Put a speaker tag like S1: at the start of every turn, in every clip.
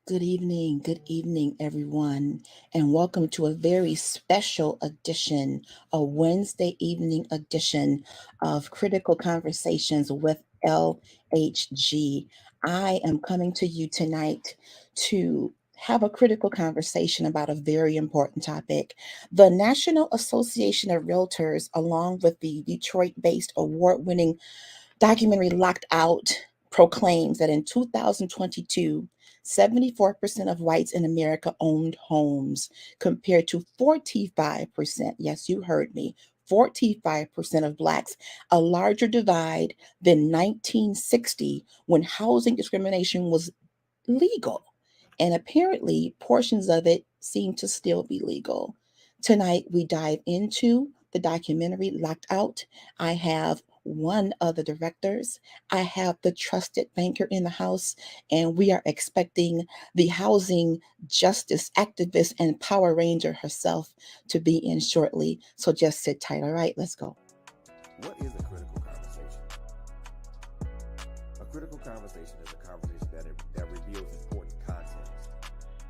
S1: Good evening, everyone, and welcome to a very special edition, a Wednesday evening edition of Critical Conversations with LHG. I am coming to you tonight to have a critical conversation about a very important topic. The National Association of Realtors, along with the Detroit based award winning documentary Locked Out, proclaims that in 2022, 74% of whites in America owned homes compared to 45%. Yes, you heard me. 45% of blacks, a larger divide than 1960 when housing discrimination was legal. And apparently, portions of it seem to still be legal. Tonight, we dive into the documentary Locked Out. I have one of the directors, I have the trusted banker in the house, and we are expecting the housing justice activist and Power Ranger herself to be in shortly. So just sit tight. All right, let's go.
S2: What is a critical conversation? A critical conversation is a conversation that reveals important context,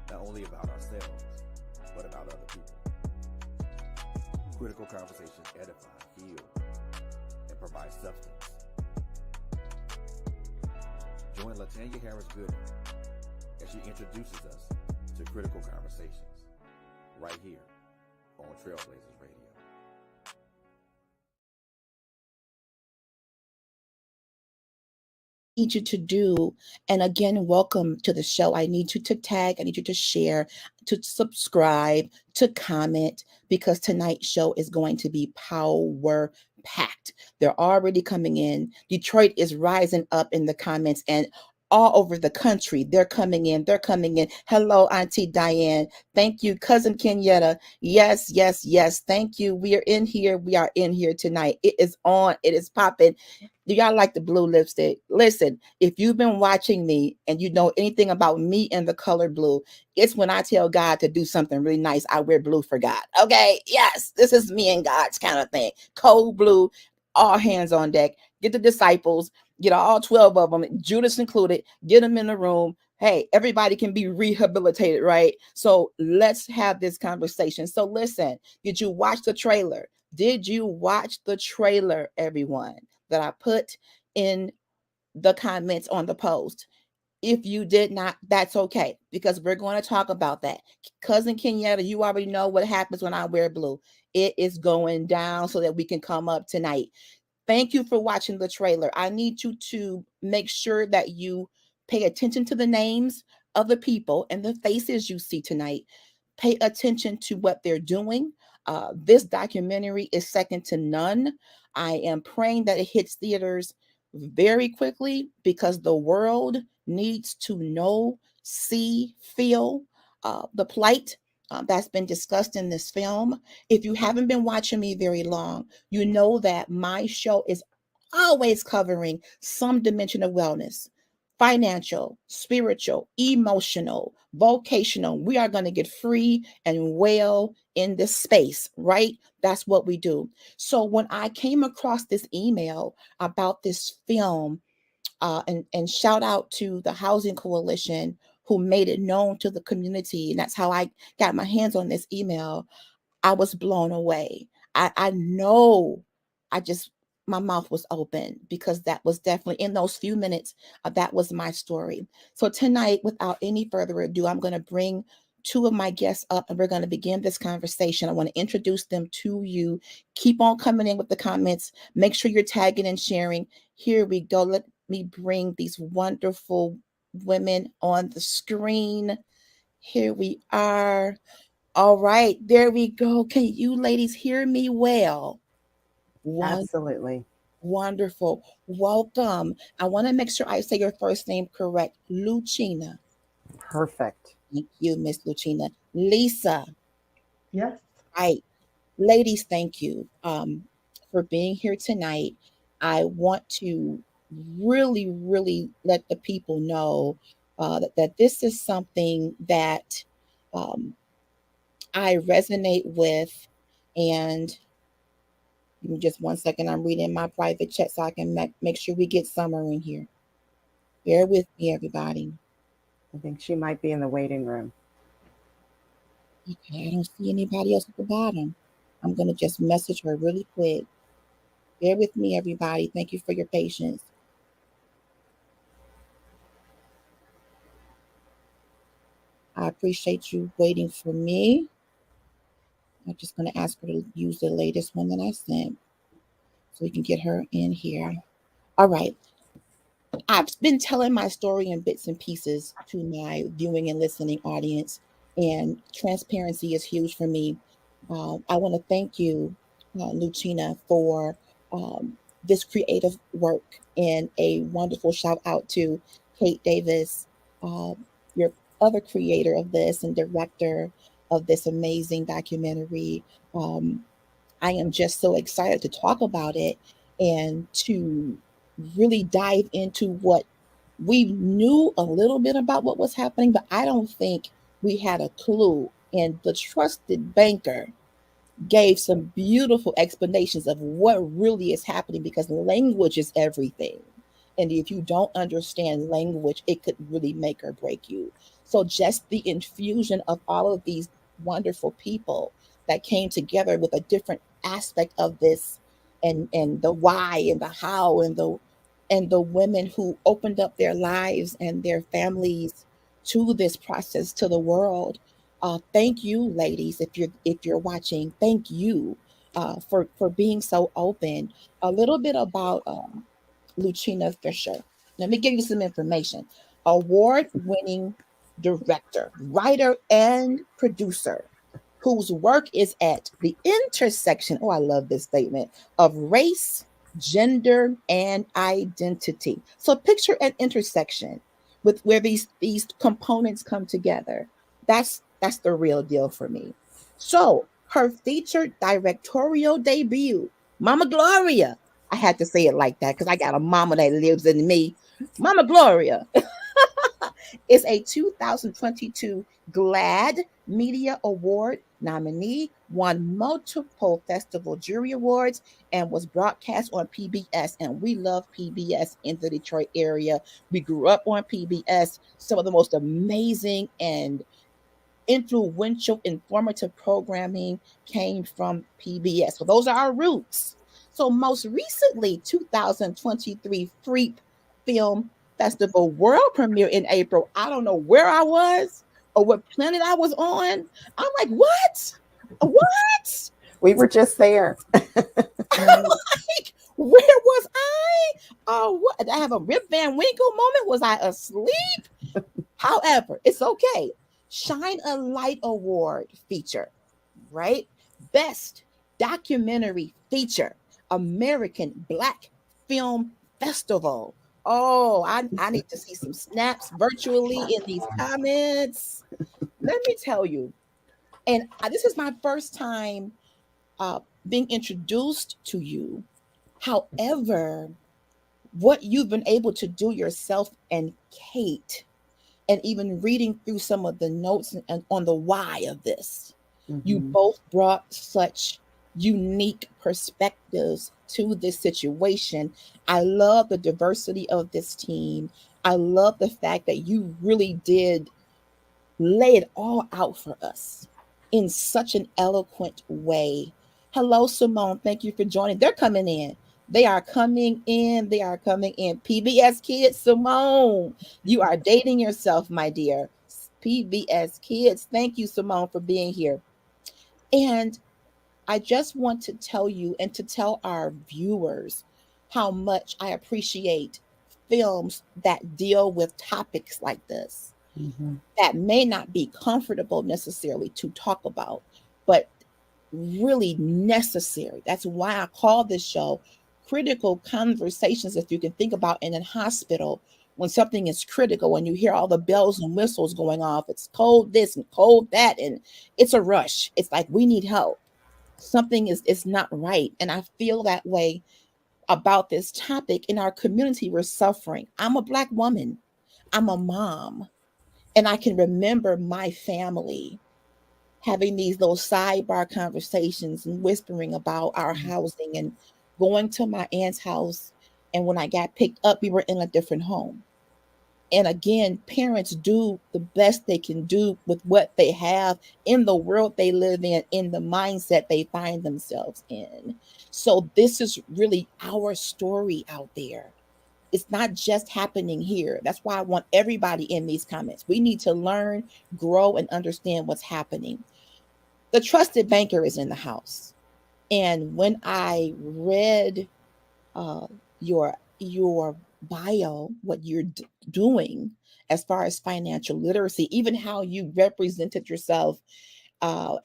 S2: not only about ourselves, but about other people. Critical conversations edify, heal, and provide substance. Join Latanya Harris Gooden as she introduces us to critical conversations right here on Trailblazers Radio.
S1: Need you to do, and again, welcome to the show. I need you to tag, I need you to share, to subscribe, to comment, because tonight's show is going to be power packed. They're already coming in. Detroit is rising up in the comments, and all over the country, they're coming in. They're coming in. Hello, Auntie Diane. Thank you, Cousin Kenyatta. Yes, yes, yes. Thank you. We are in here. We are in here tonight. It is on. It is popping. Do y'all like the blue lipstick? Listen, if you've been watching me and you know anything about me and the color blue, it's when I tell God to do something really nice, I wear blue for God. Okay, yes, this is me and God's kind of thing. Cold blue, all hands on deck. Get the disciples, get all 12 of them, Judas included, get them in the room. Hey, everybody can be rehabilitated, right? So let's have this conversation. So listen, did you watch the trailer? Did you watch the trailer, everyone, that I put in the comments on the post? If you did not, that's okay, because we're going to talk about that. Cousin Kenyatta, you already know what happens when I wear blue. It is going down so that we can come up tonight. Thank you for watching the trailer. I need you to make sure that you pay attention to the names of the people and the faces you see tonight. Pay attention to what they're doing. This documentary is second to none. I am praying that it hits theaters very quickly because the world needs to know, see, feel the plight that's been discussed in this film. If you haven't been watching me very long, you know that my show is always covering some dimension of wellness: financial, spiritual, emotional, vocational. We are going to get free and well in this space, right? That's what we do. So when I came across this email about this film, and shout out to the Housing Coalition who made it known to the community, and that's how I got my hands on this email. I was blown away. I know, I just, my mouth was open because that was definitely in those few minutes. That was my story. So tonight, without any further ado, I'm going to bring two of my guests up and we're going to begin this conversation. I want to introduce them to you. Keep on coming in with the comments. Make sure you're tagging and sharing. Here we go. Let me bring these wonderful women on the screen. Here we are. All right, there we go. Can you ladies hear me well? One
S3: Absolutely.
S1: wonderful. Welcome. I want to make sure I say your first name correct. Lucina.
S3: Perfect.
S1: Thank you, Miss Lucina. Lisa.
S4: Yes.
S1: Right. Ladies, thank you for being here tonight. I want to really, really let the people know that this is something that um, I resonate with. And give me just one second. I'm reading my private chat so I can make sure we get summer in here. Bear with me, everybody.
S3: I think she might be in the waiting room.
S1: Okay, I don't see anybody else at the bottom. I'm going to just message her really quick. Bear with me, everybody. Thank you for your patience. I appreciate you waiting for me. I'm just going to ask her to use the latest one that I sent so we can get her in here. All right. I've been telling my story in bits and pieces to my viewing and listening audience, and transparency is huge for me. I want to thank you, Lucina, for this creative work, and a wonderful shout out to Kate Davis, uh, your other creator of this and director of this amazing documentary. Um, I am just so excited to talk about it and to really dive into what we knew a little bit about what was happening, but I don't think we had a clue. And the trusted banker gave some beautiful explanations of what really is happening, because language is everything. And if you don't understand language, it could really make or break you. So, just the infusion of all of these wonderful people that came together with a different aspect of this, and the why and the how, and the women who opened up their lives and their families to this process, to the world. Thank you, ladies, if you're watching. Thank you for being so open. A little bit about Lucina Fisher. Let me give you some information. Award-winning director, writer, and producer, whose work is at the intersection. Oh, I love this statement of race, gender, and identity. So picture an intersection with where these components come together. That's the real deal for me. So her featured directorial debut, Mama Gloria. I had to say it like that because I got a mama that lives in me. Mama Gloria is a 2022 GLAD Media Award nominee, won multiple festival jury awards, and was broadcast on PBS. And we love PBS in the Detroit area. We grew up on PBS. Some of the most amazing and influential, informative programming came from PBS. So those are our roots. So most recently, 2023 Freep Film Festival world premiere in April. I don't know where I was or what planet I was on. I'm like, what? What?
S3: We were just there.
S1: Like, where was I? Oh, what? Did I have a Rip Van Winkle moment? Was I asleep? However, it's okay. Shine a Light Award feature, right? Best documentary feature, American Black Film Festival. Oh, I need to see some snaps virtually in these comments. Let me tell you, and this is my first time uh, being introduced to you. However, what you've been able to do yourself and Kate, and even reading through some of the notes and on the why of this, you
S3: Hmm.
S1: both brought such unique perspectives to this situation. I love the diversity of this team. I love the fact that you really did lay it all out for us in such an eloquent way. Hello, Simone. Thank you for joining. They're coming in. They are coming in. They are coming in. PBS Kids, Simone, you are dating yourself, my dear. PBS Kids, thank you, Simone, for being here. And I just want to tell you and to tell our viewers how much I appreciate films that deal with topics like this,
S3: Hmm.
S1: that may not be comfortable necessarily to talk about, but really necessary. That's why I call this show Critical Conversations. If you can think about in a hospital, when something is critical and you hear all the bells and whistles going off, it's cold this and cold that, and it's a rush. It's like we need help. Something is not right. And I feel that way about this topic. In our community, we're suffering. I'm a Black woman. I'm a mom. And I can remember my family having these little sidebar conversations and whispering about our housing and going to my aunt's house. And when I got picked up, we were in a different home. And again, parents do the best they can do with what they have in the world they live in the mindset they find themselves in. So, this is really our story out there. It's not just happening here. That's why I want everybody in these comments. We need to learn, grow, and understand what's happening. The trusted banker is in the house. And when I read uh, your bio, what you're doing as far as financial literacy, even how you represented yourself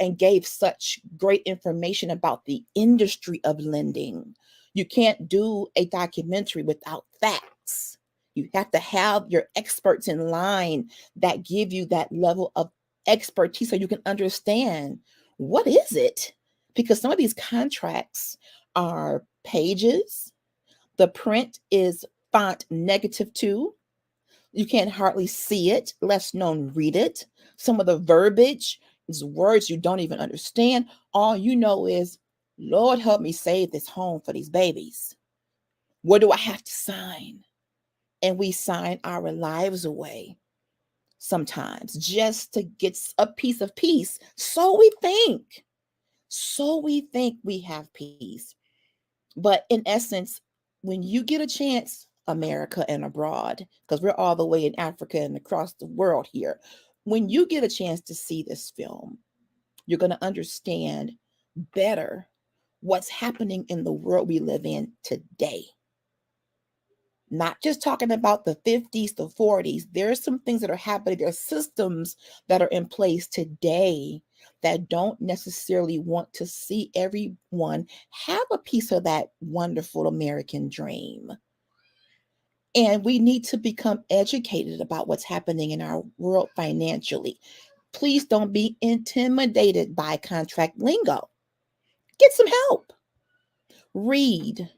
S1: and gave such great information about the industry of lending. You can't do a documentary without facts. You have to have your experts in line that give you that level of expertise so you can understand what is it? Because some of these contracts are pages, the print is font -2. You can't hardly see it, less known read it. Some of the verbiage is words you don't even understand. All you know is, Lord, help me save this home for these babies. What do I have to sign? And we sign our lives away sometimes just to get a piece of peace. So we think. So we think we have peace. But in essence, when you get a chance, America and abroad, because we're all the way in Africa and across the world here, when you get a chance to see this film, you're going to understand better what's happening in the world we live in today. Not just talking about the 50s, the 40s. There are some things that are happening. There are systems that are in place today that don't necessarily want to see everyone have a piece of that wonderful American dream. And we need to become educated about what's happening in our world financially. Please don't be intimidated by contract lingo. Get some help. Read.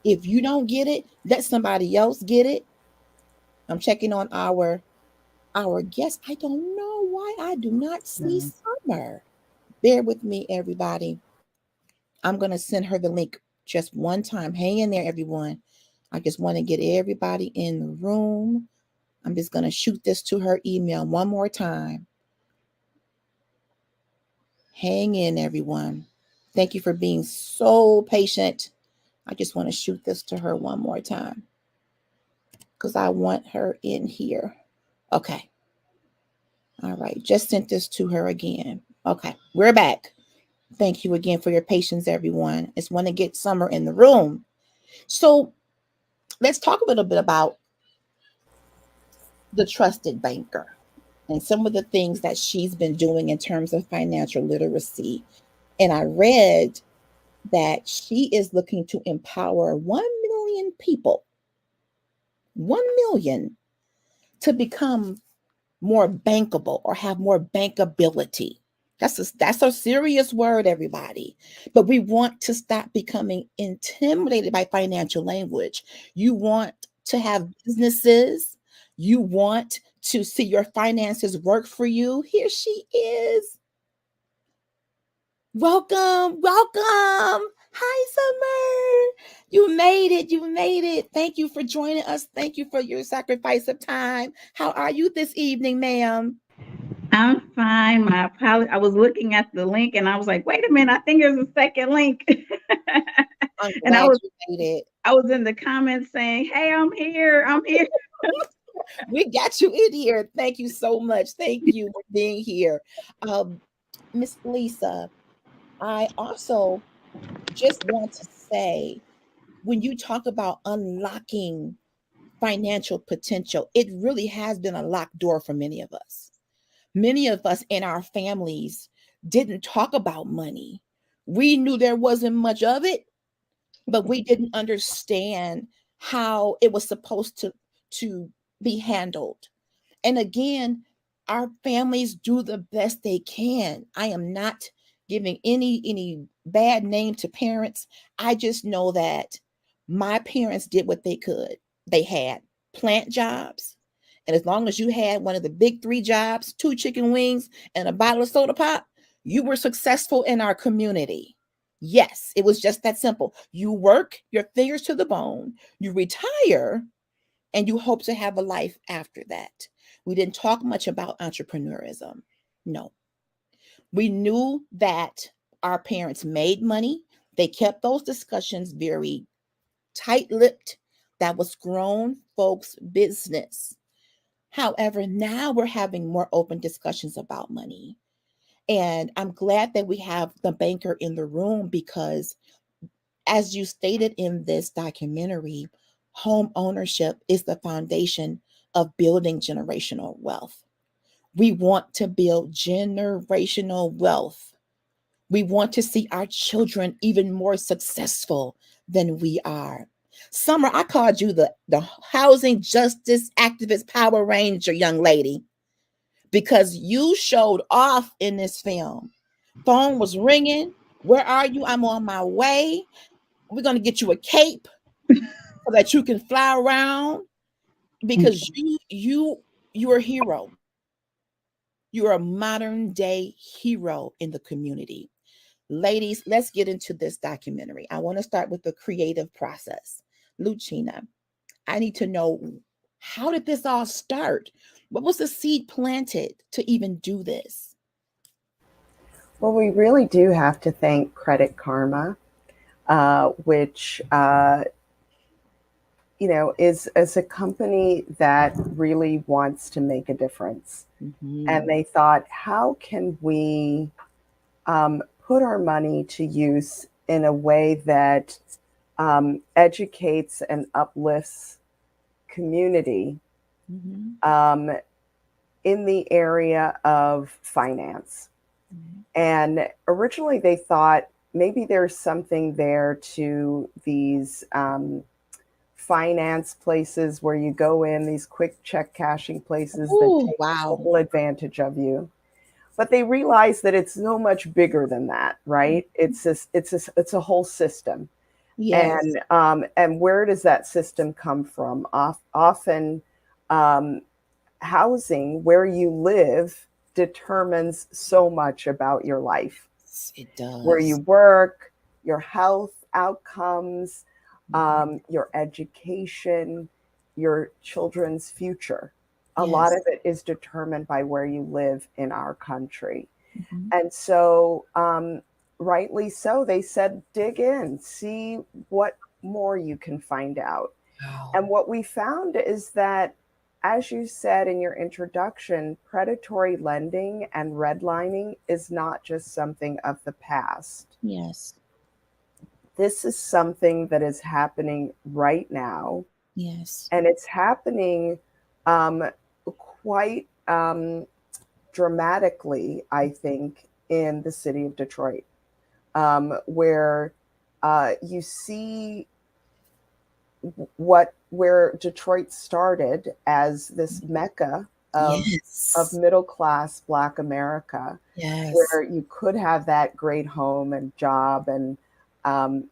S1: If you don't get it, let somebody else get it. I'm checking on our guest. I don't know why I do not see
S3: Mhm.
S1: Summer. Bear with me, everybody. I'm going to send her the link just one time. Hang in there, everyone. I just want to get everybody in the room. I'm just going to shoot this to her email one more time. Hang in, everyone. Thank you for being so patient. I just want to shoot this to her one more time because I want her in here. Okay. All right. Just sent this to her again. Okay. We're back. Thank you again for your patience, everyone. It's want to get Summer in the room. So let's talk a little bit about the trusted banker and some of the things that she's been doing in terms of financial literacy. And I read that she is looking to empower 1 million people, 1 million, to become more bankable or have more bankability. That's a serious word, everybody. But we want to stop becoming intimidated by financial language. You want to have businesses. You want to see your finances work for you. Here she is. Welcome, welcome. Hi, Summer. You made it. You made it. Thank you for joining us. Thank you for your sacrifice of time. How are you this evening, ma'am?
S4: I'm fine. My apology. I was looking at the link and I was like, wait a minute, I think there's a second link.
S1: I'm
S4: and I
S1: glad
S4: was
S1: you made it.
S4: I was in the comments saying, hey, I'm here. I'm here.
S1: We got you in here. Thank you so much. Thank you for being here. Um, Miss Lisa, I also just want to say when you talk about unlocking financial potential, it really has been a locked door for many of us. Many of us in our families didn't talk about money. We knew there wasn't much of it, but we didn't understand how it was supposed to be handled. And again, our families do the best they can. I am not giving any bad name to parents. I just know that my parents did what they could. They had plant jobs. And as long as you had one of the big three jobs, 2 chicken wings and a bottle of soda pop, you were successful in our community. Yes, it was just that simple. You work your fingers to the bone, you retire, and you hope to have a life after that. We didn't talk much about entrepreneurism. No, we knew that our parents made money. They kept those discussions very tight lipped. That was grown folks' business. However, now we're having more open discussions about money. And I'm glad that we have the banker in the room because, as you stated in this documentary, home ownership is the foundation of building generational wealth. We want to build generational wealth. We want to see our children even more successful than we are. Summer, I called you the housing justice activist Power Ranger, young lady, because you showed off in this film. Phone was ringing. Where are you? I'm on my way. We're going to get you a cape so that you can fly around because you're a hero. You're a modern day hero in the community. Ladies, let's get into this documentary. I want to start with the creative process. Lucina, I need to know, how did this all start? What was the seed planted to even do this?
S3: Well, we really do have to thank Credit Karma, which is a company that really wants to make a difference. And
S1: Mhm.
S3: they thought, how can we put our money to use in a way that educates and uplifts community
S1: Mhm.
S3: um, in the area of finance.
S1: Mhm.
S3: And originally they thought maybe there's something there to these finance places where you go in, these quick check cashing places that
S1: Ooh,
S3: take
S1: wow.
S3: total advantage of you. But they realize that it's so much bigger than that, right? It's a whole system.
S1: Yes.
S3: And where does that system come from? Often, um, housing where you live determines so much about your life,
S1: It
S3: where you
S1: does.
S3: work, your health outcomes,
S1: Mhm.
S3: your education, your children's future. A lot
S1: Yes.
S3: of it is determined by where you live in our country.
S1: Mhm.
S3: And so, rightly so, they said, dig in, see what more you can find out.
S1: Wow.
S3: And what we found is that, as you said in your introduction, predatory lending and redlining is not just something of the past.
S1: Yes.
S3: This is something that is happening right now,
S1: Yes.
S3: and it's happening um, quite dramatically, I think, in the city of Detroit, where you see where Detroit started as this mecca of
S1: Yes.
S3: middle class Black America,
S1: Yes.
S3: where you could have that great home and job and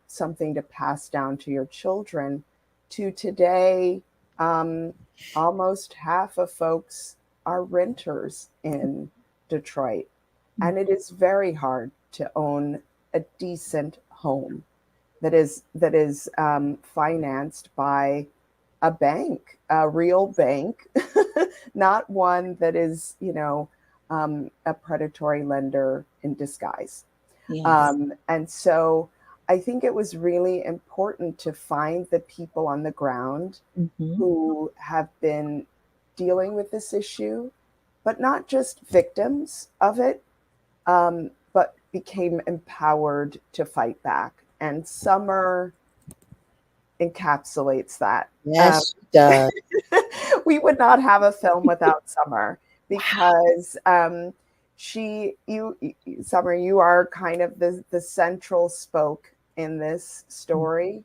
S3: something to pass down to your children, to today, um, almost half of folks are renters in Detroit.
S1: Mm.
S3: And it is very hard to own a decent home that is financed by a bank, a real bank, not one that is, a predatory lender in disguise.
S1: Yes.
S3: And so I think it was really important to find the people on the ground
S1: Mhm.
S3: who have been dealing with this issue, but not just victims of it, but became empowered to fight back. And Summer encapsulates that. Um,
S1: Yes, she does.
S3: we would not have a film without Summer,
S1: Wow.
S3: because Summer, you are kind of the central spoke in this
S1: Mm.
S3: story.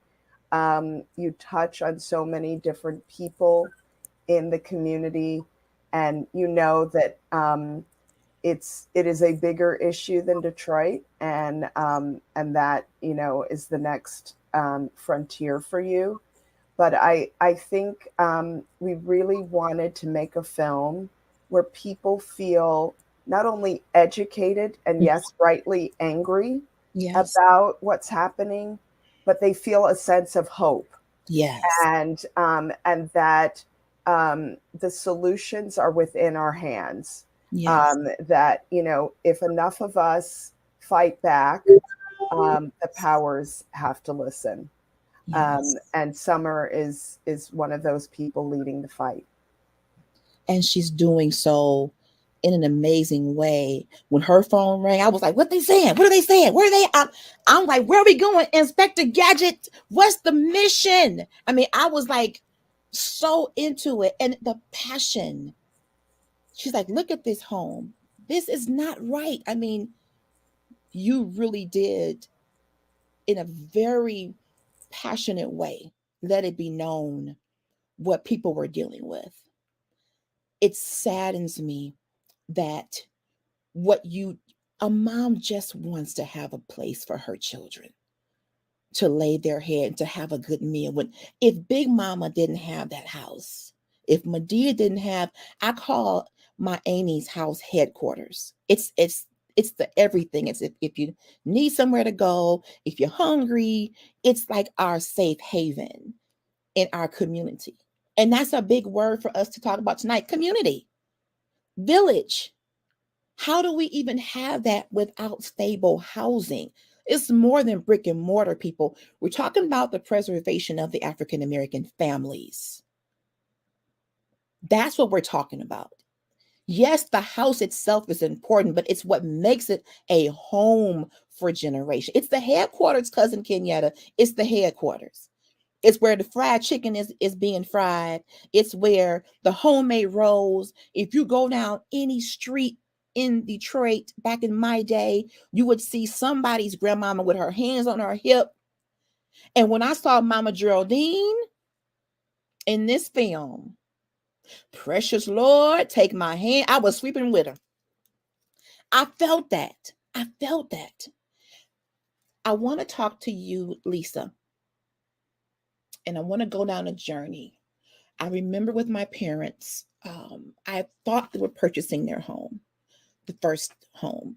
S3: You touch on so many different people in the community, and you know that it is a bigger issue than Detroit, and that is the next frontier for you. But I think we really wanted to make a film where people feel not only educated and,
S1: Mm.
S3: yes, rightly angry
S1: Yes.
S3: about what's happening, but they feel a sense of hope.
S1: Yes.
S3: and that the solutions are within our hands.
S1: Yes.
S3: That, you know, if enough of us fight back, the powers have to listen.
S1: Yes.
S3: And Summer is one of those people leading the fight.
S1: And she's doing so in an amazing way. When her phone rang, I was like, "What they saying? What are they saying? Where are they?" I'm like, "Where are we going, Inspector Gadget? What's the mission?" I mean, I was like so into it, and the passion. She's like, "Look at this home. This is not right." I mean, you really did, in a very passionate way, let it be known what people were dealing with. It saddens me that what you a mom just wants to have a place for her children to lay their head and to have a good meal. When if Big Mama didn't have that house, if Medea didn't have, I call my Amy's house headquarters. It's the everything. It's if you need somewhere to go, if you're hungry, it's like our safe haven in our community. And that's a big word for us to talk about tonight. Community, village. How do we even have that without stable housing? It's more than brick and mortar, people. We're talking about the preservation of the African American families. That's what we're talking about. Yes, the house itself is important, but it's what makes it a home for generation. It's the headquarters, cousin Kenyatta. It's the headquarters. It's where the fried chicken is being fried. It's where the homemade rolls. If you go down any street in Detroit back in my day, you would see somebody's grandmama with her hands on her hip. And when I saw Mama Geraldine in this film, Precious Lord, take my hand, I was sweeping with her. I felt that. I felt that. I want to talk to you, Lisa, and I want to go down a journey. I remember with my parents, I thought they were purchasing their home, the first home.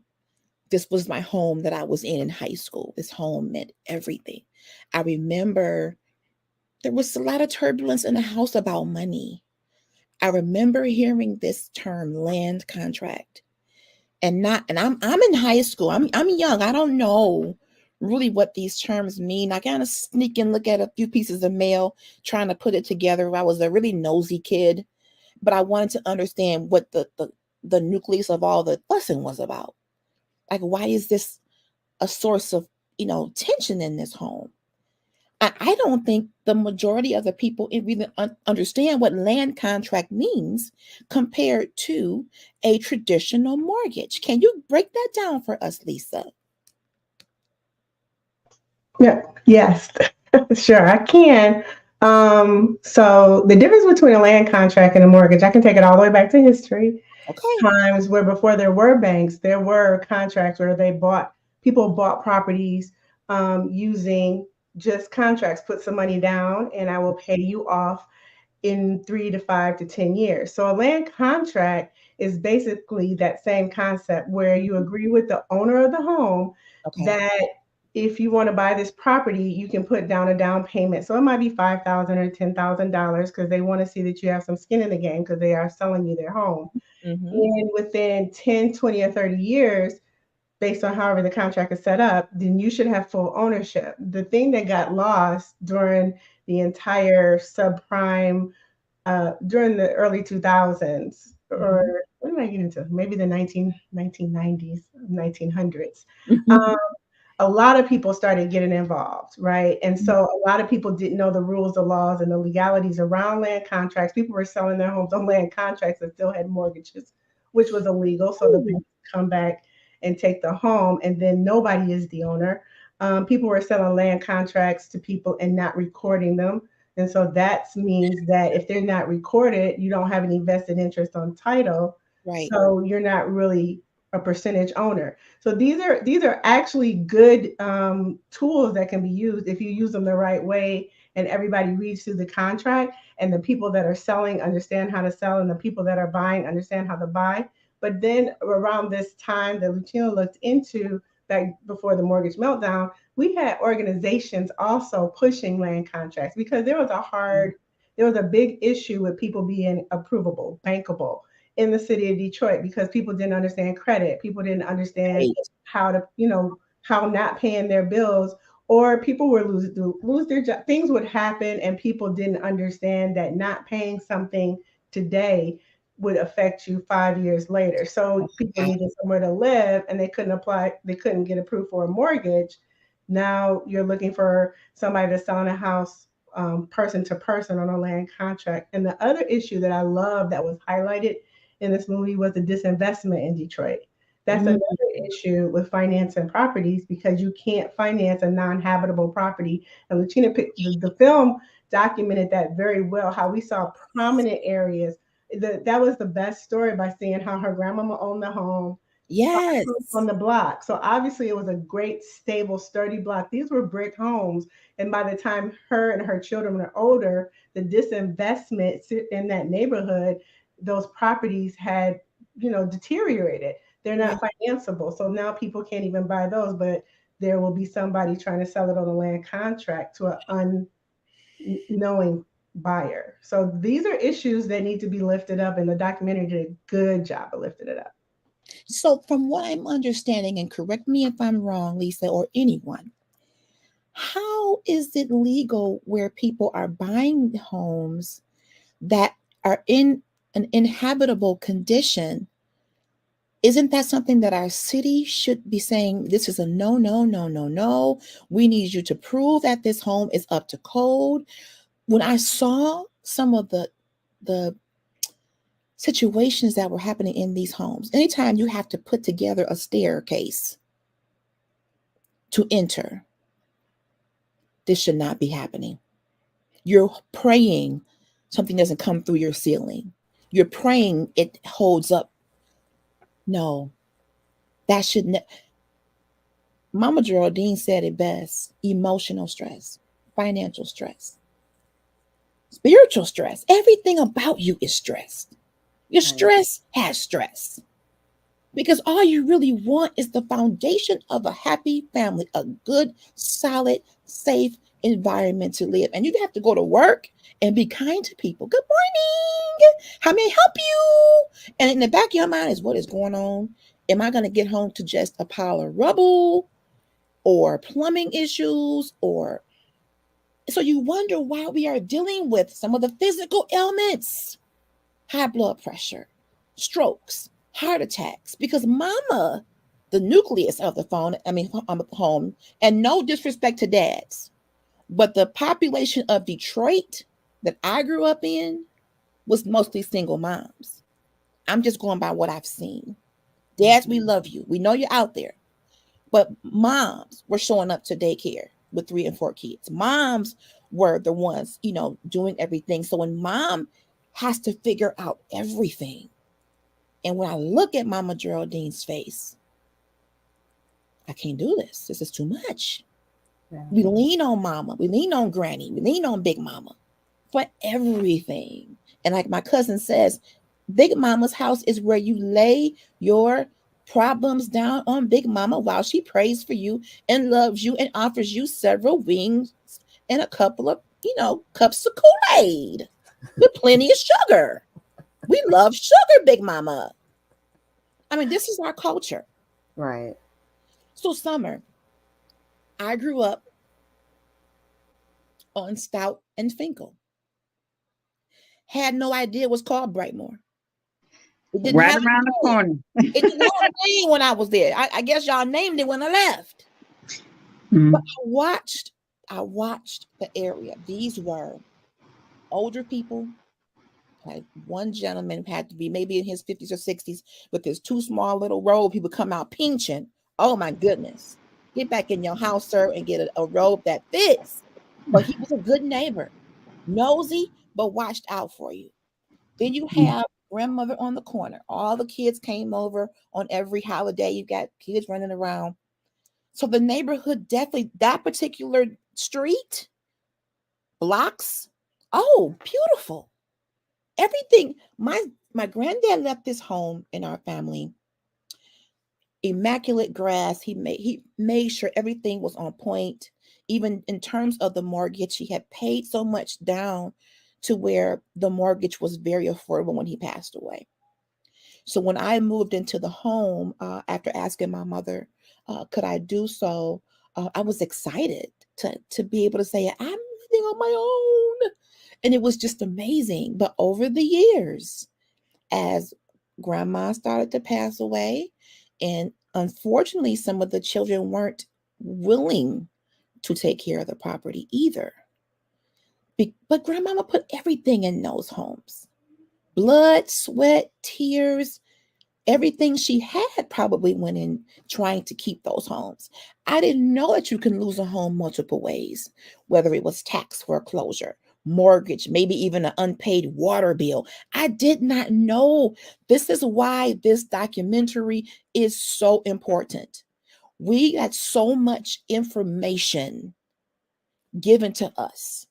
S1: This was my home that I was in high school. This home meant everything. I remember there was a lot of turbulence in the house about money. I remember hearing this term land contract and I'm in high school. I'm young. I don't know really what these terms mean. I kind of sneak and look at a few pieces of mail trying to put it together. I was a really nosy kid, but I wanted to understand what the nucleus of all the fussing was about. Like, why is this a source of tension in this home? I don't think the majority of the people even understand what land contract means compared to a traditional mortgage. Can you break that down for us, Lisa?
S5: Yeah, yes, sure, I can. So the difference between a land contract and a mortgage, I can take it all the way back to history.
S1: Okay.
S5: Times where before there were banks, there were contracts where people bought properties using just contracts, put some money down, and I will pay you off in 3 to 5 to 10 years. So a land contract is basically that same concept where you agree with the owner of the home
S1: Okay.
S5: that if you want to buy this property, you can put down a down payment. So it might be $5,000 or $10,000 because they want to see that you have some skin in the game because they are selling you their home.
S1: Mm-hmm.
S5: And within 10, 20, or 30 years, based on however the contract is set up, then you should have full ownership. The thing that got lost during the entire subprime during the early 2000s, or
S1: Mm-hmm.
S5: what did I get into? Maybe the 1990s, 1900s.
S1: Mm-hmm.
S5: A lot of people started getting involved, right? And so a lot of people didn't know the rules, the laws, and the legalities around land contracts. People were selling their homes on land contracts and still had mortgages, which was illegal. So the banks come back and take the home, and then nobody is the owner. People were selling land contracts to people and not recording them. And so that means that if they're not recorded, you don't have any vested interest on title.
S1: Right.
S5: So you're not really a percentage owner. So these are actually good tools that can be used if you use them the right way and everybody reads through the contract and the people that are selling understand how to sell and the people that are buying understand how to buy. But then around this time that Lucia looked into, back before the mortgage meltdown, we had organizations also pushing land contracts because there was a big issue with people being approvable, bankable in the city of Detroit because people didn't understand credit. People didn't understand
S1: Right.
S5: how to, how not paying their bills, or people were lose their job. Things would happen and people didn't understand that not paying something today would affect you 5 years later. So people needed somewhere to live and they couldn't get approved for a mortgage. Now you're looking for somebody that's selling a house person to person on a land contract. And the other issue that I love that was highlighted in this movie was the disinvestment in Detroit. That's
S1: Mm,
S5: another issue with financing properties because you can't finance a non-habitable property. And the film documented that very well, how we saw prominent areas. That was the best story by seeing how her grandmama owned the home
S1: yes.
S5: on the block. So obviously it was a great, stable, sturdy block. These were brick homes. And by the time her and her children were older, the disinvestment in that neighborhood, those properties had, deteriorated. They're
S1: Yeah.
S5: not financeable. So now people can't even buy those, but there will be somebody trying to sell it on a land contract to an unknowing buyer. So these are issues that need to be lifted up, and the documentary did a good job of lifting it up.
S1: So, from what I'm understanding, and correct me if I'm wrong, Lisa, or anyone, how is it legal where people are buying homes that are in an inhabitable condition? Isn't that something that our city should be saying, this is a no, no, no, no, no? We need you to prove that this home is up to code. When I saw some of the situations that were happening in these homes, anytime you have to put together a staircase to enter, this should not be happening. You're praying something doesn't come through your ceiling. You're praying it holds up. No, that should ne- Mama Geraldine said it best: emotional stress, financial stress, spiritual stress. Everything about you is stressed. Your
S3: Right.
S1: stress has stress because all you really want is the foundation of a happy family, a good, solid, safe environment to live. And you have to go to work and be kind to people. Good morning. How may I help you? And in the back of your mind is, what is going on? Am I going to get home to just a pile of rubble or plumbing issues? Or so you wonder why we are dealing with some of the physical ailments: high blood pressure, strokes, heart attacks, because mama, the nucleus of the home, and no disrespect to dads, but the population of Detroit that I grew up in was mostly single moms. I'm just going by what I've seen. Dads, we love you. We know you're out there. But moms were showing up to daycare with 3 and 4 kids. Moms were the ones, doing everything. So when mom has to figure out everything, and when I look at Mama Geraldine's face, I can't do this. This is too much.
S3: Yeah.
S1: We lean on mama. We lean on granny. We lean on big mama for everything. And like my cousin says, big mama's house is where you lay your problems down on big mama while she prays for you and loves you and offers you several wings and a couple of, cups of Kool-Aid with plenty of sugar. We love sugar, big mama. I mean, this is our culture.
S3: Right.
S1: So, Summer, I grew up on Stout and Finkel. Had no idea it was called Brightmore. It didn't
S4: Right
S1: have a
S4: around the
S1: name.
S4: corner.
S1: It didn't have a name when I was there. I guess y'all named it when I left. But
S4: Mm.
S1: I watched the area. These were older people. Like one gentleman had to be maybe in his 50s or 60s with this too small little robe. He would come out pinching. Oh my goodness. Get back in your house, sir, and get a robe that fits. But he was a good neighbor, nosy, but watched out for you. Then you have grandmother on the corner. All the kids came over on every holiday. You got kids running around. So the neighborhood, definitely that particular street, blocks. Oh, beautiful. Everything. My granddad left this home in our family immaculate grass. He made sure everything was on point. Even in terms of the mortgage, he had paid so much down to where the mortgage was very affordable when he passed away. So when I moved into the home, after asking my mother, could I do so, I was excited to be able to say I'm living on my own, and it was just amazing. But over the years, as grandma started to pass away, and unfortunately, some of the children weren't willing to take care of the property either. But grandmama put everything in those homes: blood, sweat, tears. Everything she had probably went in trying to keep those homes. I didn't know that you can lose a home multiple ways, whether it was tax foreclosure, mortgage, maybe even an unpaid water bill. I did not know. This is why this documentary is so important. We got so much information given to us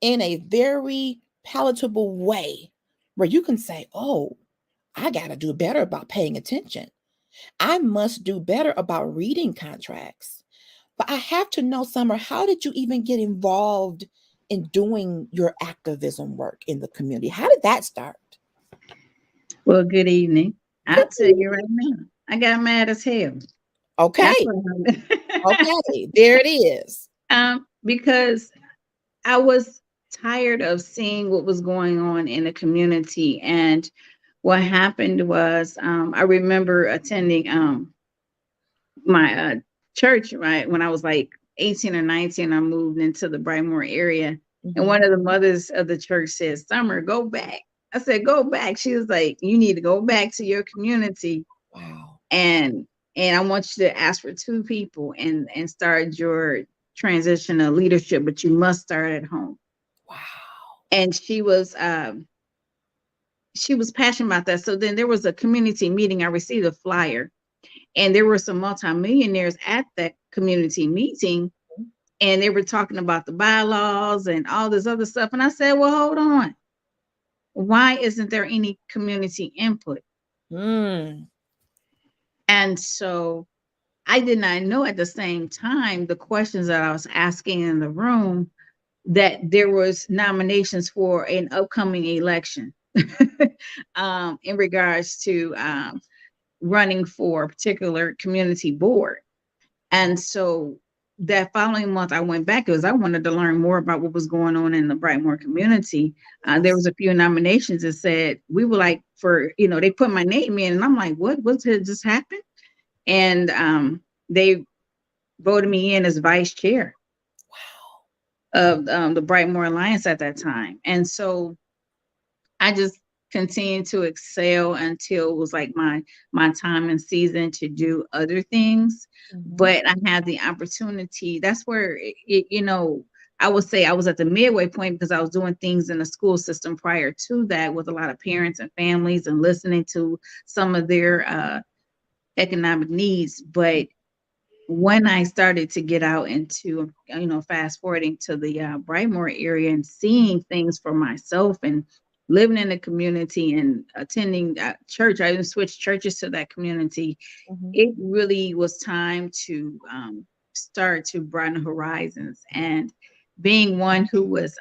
S1: in a very palatable way where you can say, oh, I got to do better about paying attention. I must do better about reading contracts. But I have to know, Summer, how did you even get involved in doing your activism work in the community? How did that start?
S4: Well, good evening.
S1: Good
S4: I'll tell you
S1: evening.
S4: right now. I got mad as hell. That's
S1: Okay,
S4: what
S1: okay, there it is.
S4: because I was tired of seeing what was going on in the community. And what happened was, I remember attending my church, right? When I was like 18 or 19, I moved into the Brightmore area. And
S1: Mhm.
S4: one of the mothers of the church said, Summer, go back. I said, go back. She was like, you need to go back to your community,
S1: Wow,
S4: and I want you to ask for two people and start your transition of leadership, but you must start at home.
S1: wow.
S4: And she was passionate about that. So then there was a community meeting. I received a flyer, and there were some multimillionaires at that community meeting, and they were talking about the bylaws and all this other stuff. And I said, well, hold on. Why isn't there any community input?
S1: Mm.
S4: And so I did not know at the same time the questions that I was asking in the room, that there was nominations for an upcoming election in regards to running for a particular community board. And so that following month, I went back because I wanted to learn more about what was going on in the Brightmore community. There was a few nominations that said we were like for, they put my name in, and I'm like, what just happened? And they voted me in as vice chair of the Brightmore Alliance at that time. And so I just continued to excel until it was like my time and season to do other things.
S1: Mhm.
S4: But I had the opportunity. That's where I would say I was at the midway point, because I was doing things in the school system prior to that with a lot of parents and families and listening to some of their economic needs. But when I started to get out into, fast forwarding to the Brightmore area and seeing things for myself and living in the community and attending church, I even switched churches to that community.
S1: Mhm.
S4: It really was time to start to broaden horizons. And being one who was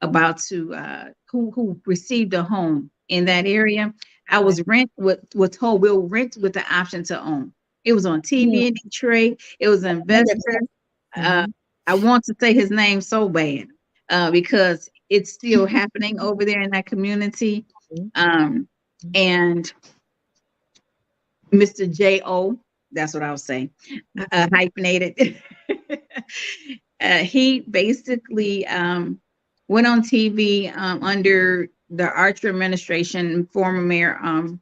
S4: about to, who received a home in that area, I
S1: Okay.
S4: was told we'll rent with the option to own. It was on
S1: Mm.
S4: TV in Detroit. It was an
S1: Remember
S4: investor.
S1: that.
S4: Uh,
S1: Mhm.
S4: I want to say his name so bad because it's still happening over there in that community.
S1: Mhm.
S4: Um,
S1: Mhm.
S4: and Mr. J.O., that's what I'll say, hyphenated. He basically went on TV under the Archer administration, former Mayor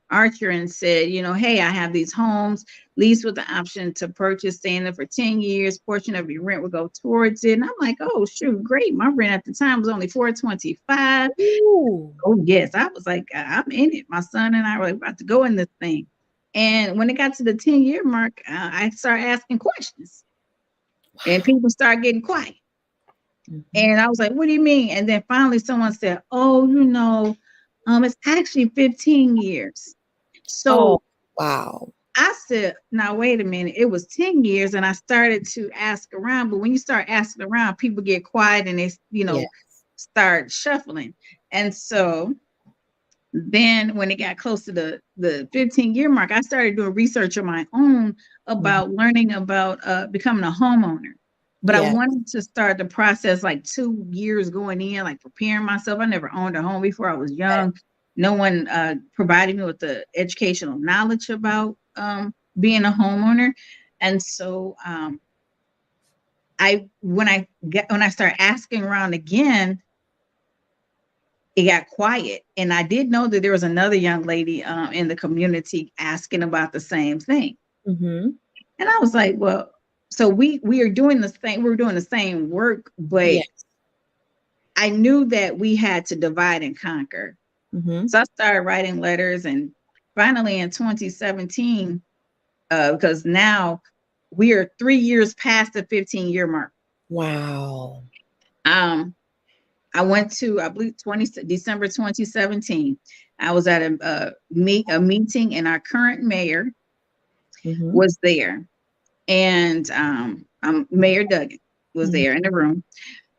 S4: Archer, and said, hey, I have these homes leased with the option to purchase, stay in there for 10 years. Portion of your rent will go towards it. And I'm like, oh, shoot, great. My rent at the time was only $425.
S1: Ooh.
S4: Oh, yes. I was like, I'm in it. My son and I were about to go in this thing. And when it got to the 10-year mark, I started asking questions, and
S1: Wow.
S4: people started getting quiet.
S1: Mhm.
S4: And I was like, what do you mean? And then finally someone said, oh, it's actually 15 years.
S1: Oh,
S4: So
S1: wow.
S4: I said, now wait a minute. It was 10 years and I started to ask around. But when you start asking around, people get quiet and they,
S1: Yes.
S4: start shuffling. And so then when it got close to the 15-year mark, I started doing research on my own about learning about becoming a homeowner. But I
S1: Yes.
S4: wanted to start the process like 2 years going in, like preparing myself. I never owned a home before. I was young. No one provided me with the educational knowledge about being a homeowner. And so when I started asking around again, it got quiet. And I did know that there was another young lady in the community asking about the same thing.
S1: Mm-hmm.
S4: And I was like, well, so we are doing the same, we're doing the same work, but
S1: Yes.
S4: I knew that we had to divide and conquer.
S1: Mm-hmm.
S4: So I started writing letters, and finally in 2017, because now we are 3 years past the 15-year mark.
S1: Wow.
S4: I went to, I believe, December 2017. I was at a meeting, and our current mayor was there, and Mayor Duggan was there in the room.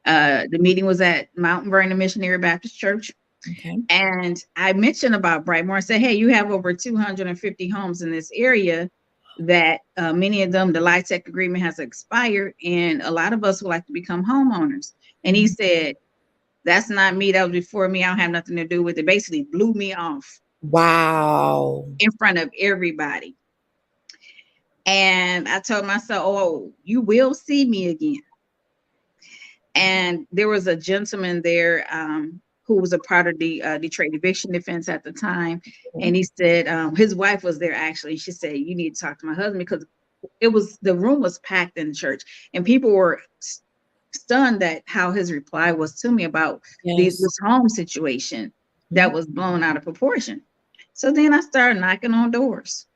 S4: The meeting was at Mount Vernon Missionary Baptist Church.
S1: Okay.
S4: And I mentioned about Brightmore. I said, hey, you have over 250 homes in this area that many of them, the LIHTC agreement has expired, and a lot of us would like to become homeowners. And he said, that's not me. That was before me. I don't have nothing to do with it. Basically blew me off.
S1: Wow.
S4: In front of everybody. And I told myself, oh, you will see me again. And there was a gentleman there who was a part of the Detroit eviction defense at the time. And he said, his wife was there actually. She said, you need to talk to my husband, because the room was packed in the church, and people were stunned at how his reply was to me about this home situation that was blown out of proportion. So then I started knocking on doors.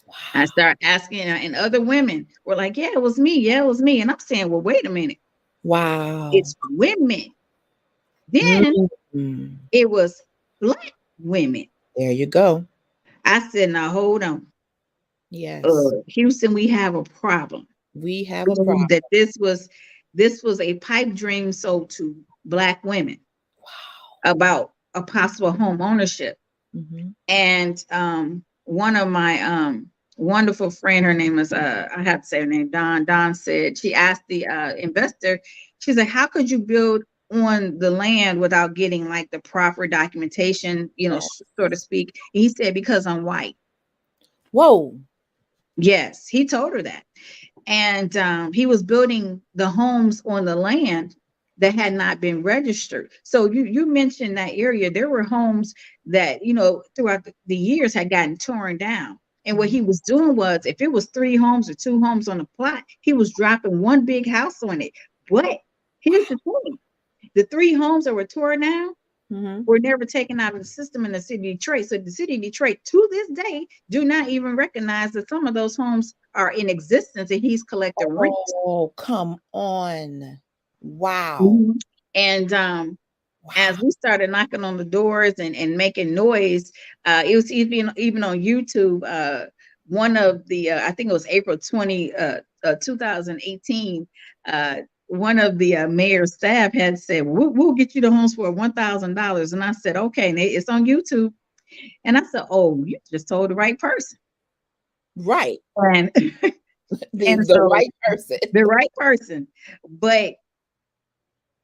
S4: Wow. I started asking, and other women were like, yeah, it was me. Yeah, it was me. And I'm saying, well, wait a minute.
S1: Wow.
S4: It's women. Then it was Black women.
S1: There you go.
S4: I said, now hold on.
S1: Yes.
S4: Houston, we have a problem.
S1: We have a problem.
S4: That this was a pipe dream sold to Black women. Wow. About a possible home ownership. And one of my wonderful friend, her name is I have to say her name, Dawn said, she asked the investor, she said, how could you build on the land without getting like the proper documentation, so to speak? And he said, because I'm white.
S1: Whoa.
S4: Yes, he told her that. And he was building the homes on the land that had not been registered. So you mentioned that area. There were homes that, throughout the years had gotten torn down. And what he was doing was, if it was 3 homes or 2 homes on the plot, he was dropping one big house on it. But here's the thing. The 3 homes that were torn down were never taken out of the system in the city of Detroit. So the city of Detroit, to this day, do not even recognize that some of those homes are in existence and he's collecting rent.
S1: Oh, come on. Wow.
S4: And as we started knocking on the doors and making noise, it was even on YouTube. One of the, I think it was April 2018, one of the mayor's staff had said, we'll get you the homes for $1,000. And I said, okay, and it's on YouTube. And I said, oh, you just told the right person.
S1: Right.
S4: And
S1: the right person.
S4: The right person. But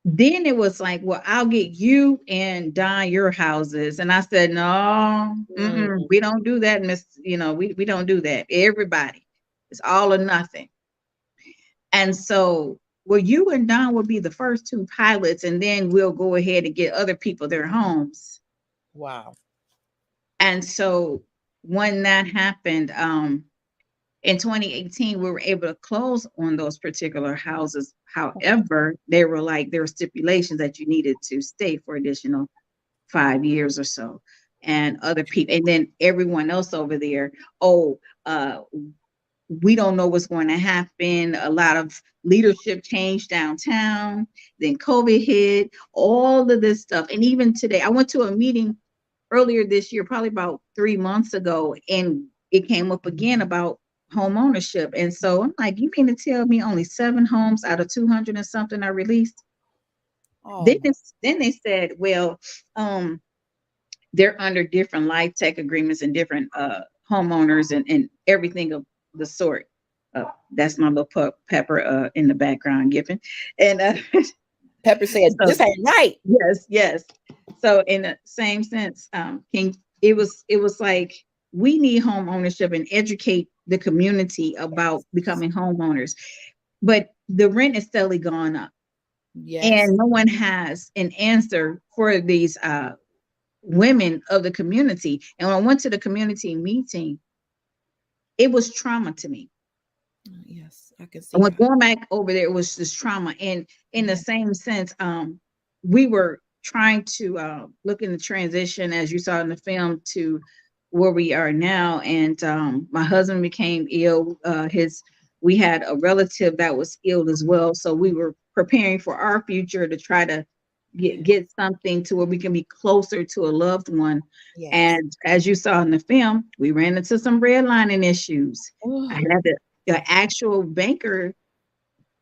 S4: then it was like, well, I'll get you and Don your houses. And I said, no, we don't do that, Miss. We don't do that. Everybody. It's all or nothing. And so, well, you and Don will be the first 2 pilots, and then we'll go ahead and get other people their homes.
S1: Wow.
S4: And so when that happened, in 2018, we were able to close on those particular houses. However, there were stipulations that you needed to stay for additional 5 years or so. And other people, and then everyone else over there, we don't know what's going to happen. A lot of leadership change downtown. Then COVID hit, all of this stuff. And even today, I went to a meeting earlier this year, probably about 3 months ago, and it came up again about home ownership. And so I'm like, you mean to tell me only 7 homes out of 200 and something are released?
S1: Oh,
S4: Then they said, well, they're under different life tech agreements and different homeowners and everything of the sort. That's my little pepper in the background giving. And
S1: Pepper said,
S4: so
S1: "This ain't right."
S4: yes, yes. So in the same sense, King, it was like we need home ownership and educate the community about becoming homeowners. But the rent is steadily gone up.
S1: Yes.
S4: And no one has an answer for these women of the community. And when I went to the community meeting, it was trauma to me.
S1: Yes, I can see
S4: And when
S1: how.
S4: going back over there, it was this trauma. And in the
S1: Yeah.
S4: same sense, we were trying to look in the transition, as you saw in the film, to where we are now. And my husband became ill. We had a relative that was ill as well. So we were preparing for our future to try to get something to where we can be closer to a loved one.
S1: Yes.
S4: And as you saw in the film, we ran into some redlining issues. I
S1: Oh,
S4: had the actual banker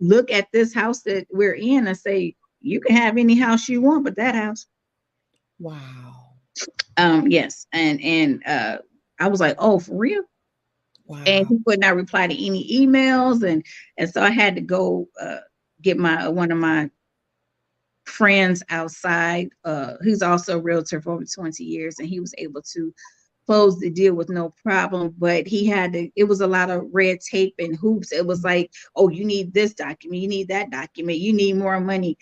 S4: look at this house that we're in and say, you can have any house you want, but that house.
S1: wow.
S4: Yes. And I was like, oh, for real? And
S1: Wow.
S4: he would not reply to any emails. And so I had to go get one of my friends outside, who's also a realtor for over 20 years, and he was able to close the deal with no problem. But it was a lot of red tape and hoops. It was like, oh, you need this document, you need that document, you need more money,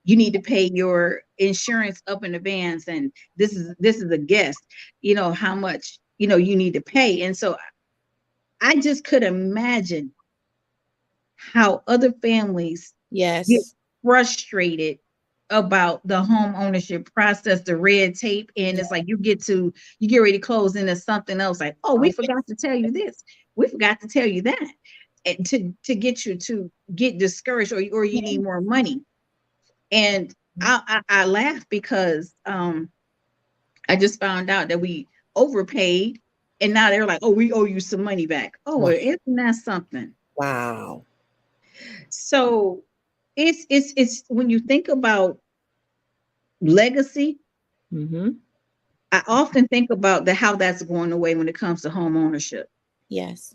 S4: you need to pay your insurance up in advance, and this is a guest, how much you need to pay. And so I just could imagine how other families get
S1: Yes.
S4: frustrated about the home ownership process, the red tape, and
S1: Yeah.
S4: it's like you get ready to close, and there's something else like, oh, we
S1: Oh,
S4: forgot to tell you this, we forgot to tell you that, and to get you to get discouraged, or you need more money. And I laugh because I just found out that we overpaid, and now they're like, oh, we owe you some money back. Oh,
S1: wow.
S4: well, isn't that something?
S1: Wow.
S4: So it's when you think about legacy,
S1: Mm-hmm.
S4: I often think about how that's going away when it comes to home ownership.
S1: Yes.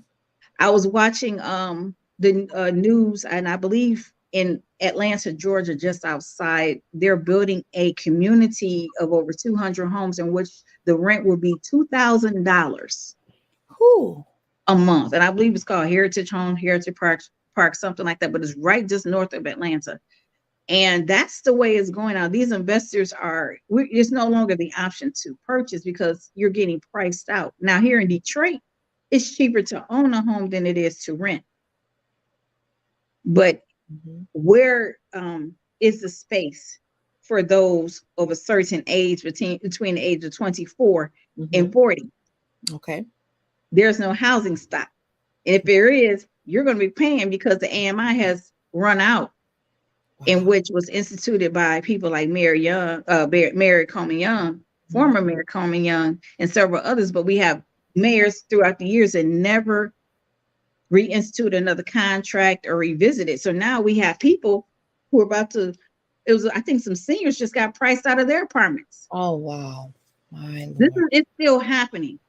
S4: I was watching the news, and I believe in Atlanta, Georgia, just outside, they're building a community of over 200 homes in which the rent will be $2,000
S1: Whew.
S4: a month, and I believe it's called Heritage Home, Heritage Park, something like that. But it's right just north of Atlanta. And that's the way it's going now. These investors it's no longer the option to purchase because you're getting priced out. Now, here in Detroit, it's cheaper to own a home than it is to rent. But
S1: Mm-hmm.
S4: where is the space for those of a certain age between the age of 24
S1: Mm-hmm.
S4: and 40?
S1: Okay.
S4: There's no housing stock. And if there is, you're going to be paying because the AMI has run out, in
S1: Wow.
S4: which was instituted by people like Mary Coleman Young,
S1: Mhm.
S4: former Mayor Coleman Young, and several others. But we have mayors throughout the years that never reinstitute another contract or revisit it. So now we have people who are about to. I think some seniors just got priced out of their apartments.
S1: Oh, wow. My
S4: This
S1: Lord.
S4: it's still happening.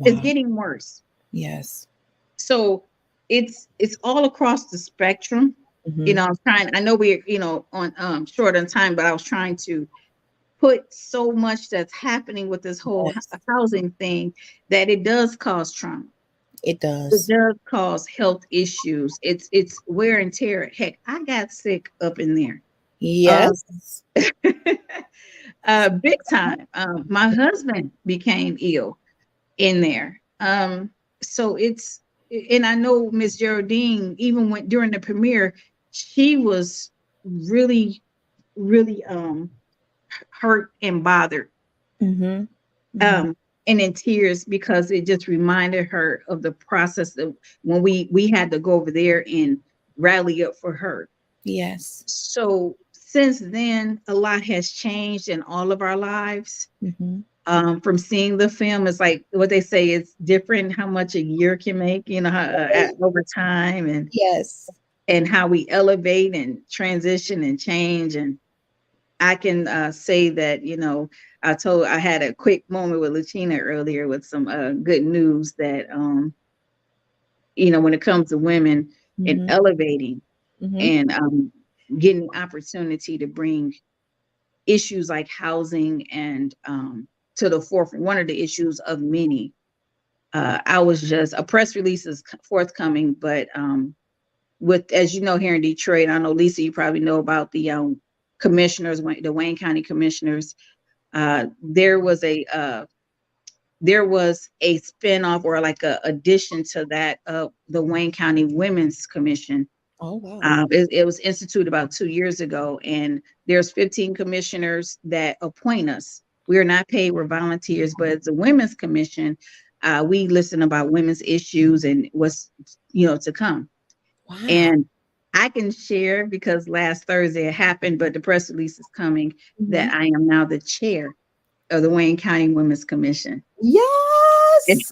S4: It's
S1: Wow.
S4: getting worse.
S1: Yes.
S4: So it's all across the spectrum.
S1: Mm-hmm.
S4: I know we're on short on time, but I was trying to put so much that's happening with this whole
S1: Yes.
S4: housing thing that it does cause trauma.
S1: It
S4: It
S1: does.
S4: does cause health issues. It's wear and tear. Heck, I got sick up in there. Um,
S1: Yes.
S4: big time. My husband became ill in there. So and I know Miss Geraldine, even when during the premiere, she was really, really hurt and bothered,
S1: Mm-hmm. Mm-hmm.
S4: um, and in tears because it just reminded her of the process of when we had to go over there and rally up for her.
S1: Yes.
S4: So since then, a lot has changed in all of our lives.
S1: Mm-hmm.
S4: from seeing the film. It's like what they say, it's different how much a year can make, how,
S1: Right.
S4: over time,
S1: Yes.
S4: and how we elevate and transition and change. And I can say that, I had a quick moment with Lucina earlier with some good news that, when it comes to women and
S1: Mm-hmm.
S4: elevating
S1: Mm-hmm.
S4: and getting opportunity to bring issues like housing and to the forefront, one of the issues of many. I was just, a press release is forthcoming, but with, as you know, here in Detroit, I know, Lisa, you probably know about the commissioners, the Wayne County commissioners. There was a spinoff, or like a addition to that, of the Wayne County Women's Commission.
S1: Oh, wow.
S4: It was instituted about 2 years ago, and there's 15 commissioners that appoint us. We are not paid; we're volunteers. But it's a women's commission. We listen about women's issues and what's to come.
S1: Wow.
S4: And I can share, because last Thursday it happened, but the press release is coming,
S1: Mm-hmm.
S4: that I am now the chair of the Wayne County Women's Commission.
S1: Yes.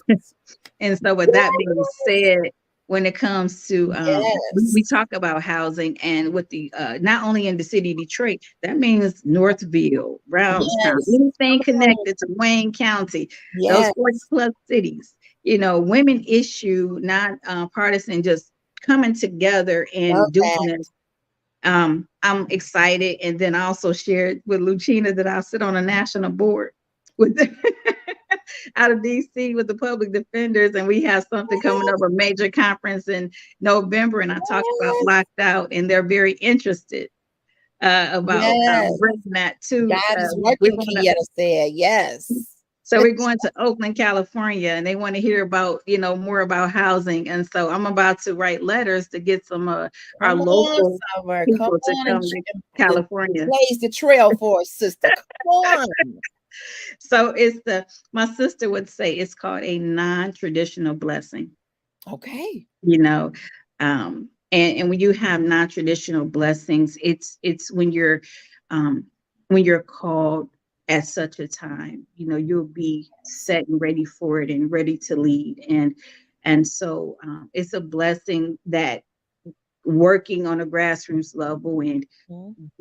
S4: And so, with that being said, when it comes to we
S1: Yes.
S4: talk about housing, and with the not only in the city of Detroit, that means Northville, Brownstown,
S1: Yes.
S4: anything
S1: Come on.
S4: connected to Wayne County, those
S1: Yes.
S4: 40 plus cities. Women issue, not partisan, just coming together
S1: Love
S4: and doing
S1: that.
S4: this. I'm excited, and then I also shared with Lucina that I'll sit on a national board with out of DC with the public defenders, and we have something coming up, a major conference in November, and I talked about
S1: Yes.
S4: locked out, and they're very interested about
S1: Yes.
S4: bringing that to.
S1: God is
S4: We're
S1: working,
S4: gonna,
S1: Kieta said. Yes.
S4: so we're going to Oakland, California, and they want to hear about more about housing, and so I'm about to write letters to get some our
S1: Come on,
S4: local
S1: Summer. Come
S4: people to
S1: on
S4: come to
S1: and
S4: California.
S1: blaze the trail for us, sister. Come on.
S4: So it's my sister would say it's called a non-traditional blessing.
S1: Okay.
S4: And when you have non-traditional blessings, it's when you're called at such a time, you'll be set and ready for it and ready to lead. And so it's a blessing that, working on a grassroots level, and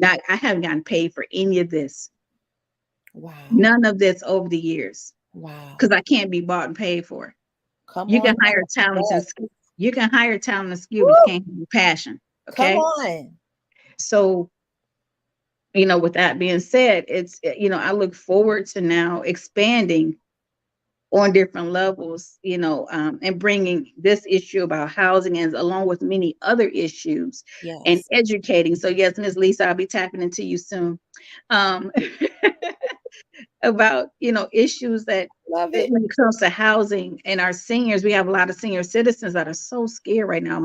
S4: I haven't gotten paid for any of this.
S1: Wow.
S4: None of this over the years,
S1: Wow.
S4: because I can't be bought and paid for.
S1: Come
S4: You
S1: on.
S4: can hire talent and
S1: Yes.
S4: skill. You can hire talent and skill,
S1: Woo.
S4: but you can't have passion.
S1: Come
S4: Okay.
S1: on.
S4: So, with that being said, it's, I look forward to now expanding on different levels, and bringing this issue about housing, and along with many other issues, and
S1: Yes.
S4: educating. So yes, Ms. Lisa, I'll be tapping into you soon. Um, about issues that,
S1: Love it.
S4: when it comes to housing and our seniors. We have a lot of senior citizens that are so scared right now.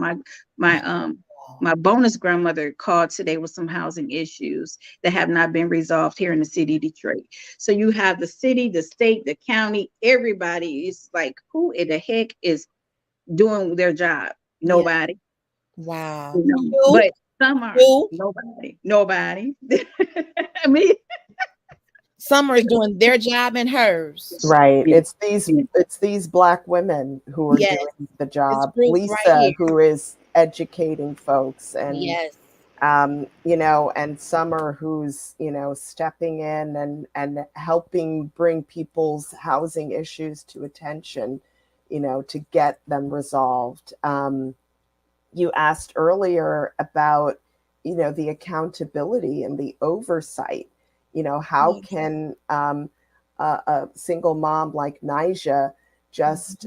S4: My bonus grandmother called today with some housing issues that have not been resolved here in the city of Detroit. So you have the city, the state, the county, everybody is like, who in the heck is doing their job?
S1: Yeah.
S4: Nobody.
S1: Wow.
S4: But some are.
S1: You.
S4: Nobody. I mean,
S1: Summer is doing their job and hers.
S3: Right.
S4: Yeah.
S3: It's these Black women who are
S1: Yes.
S3: doing the job.
S1: group
S3: Lisa,
S1: right here.
S3: who is educating folks, and
S1: Yes.
S3: and Summer, who's stepping in and helping bring people's housing issues to attention, to get them resolved. You asked earlier about the accountability and the oversight. How
S1: Yes.
S3: can a single mom like Nija just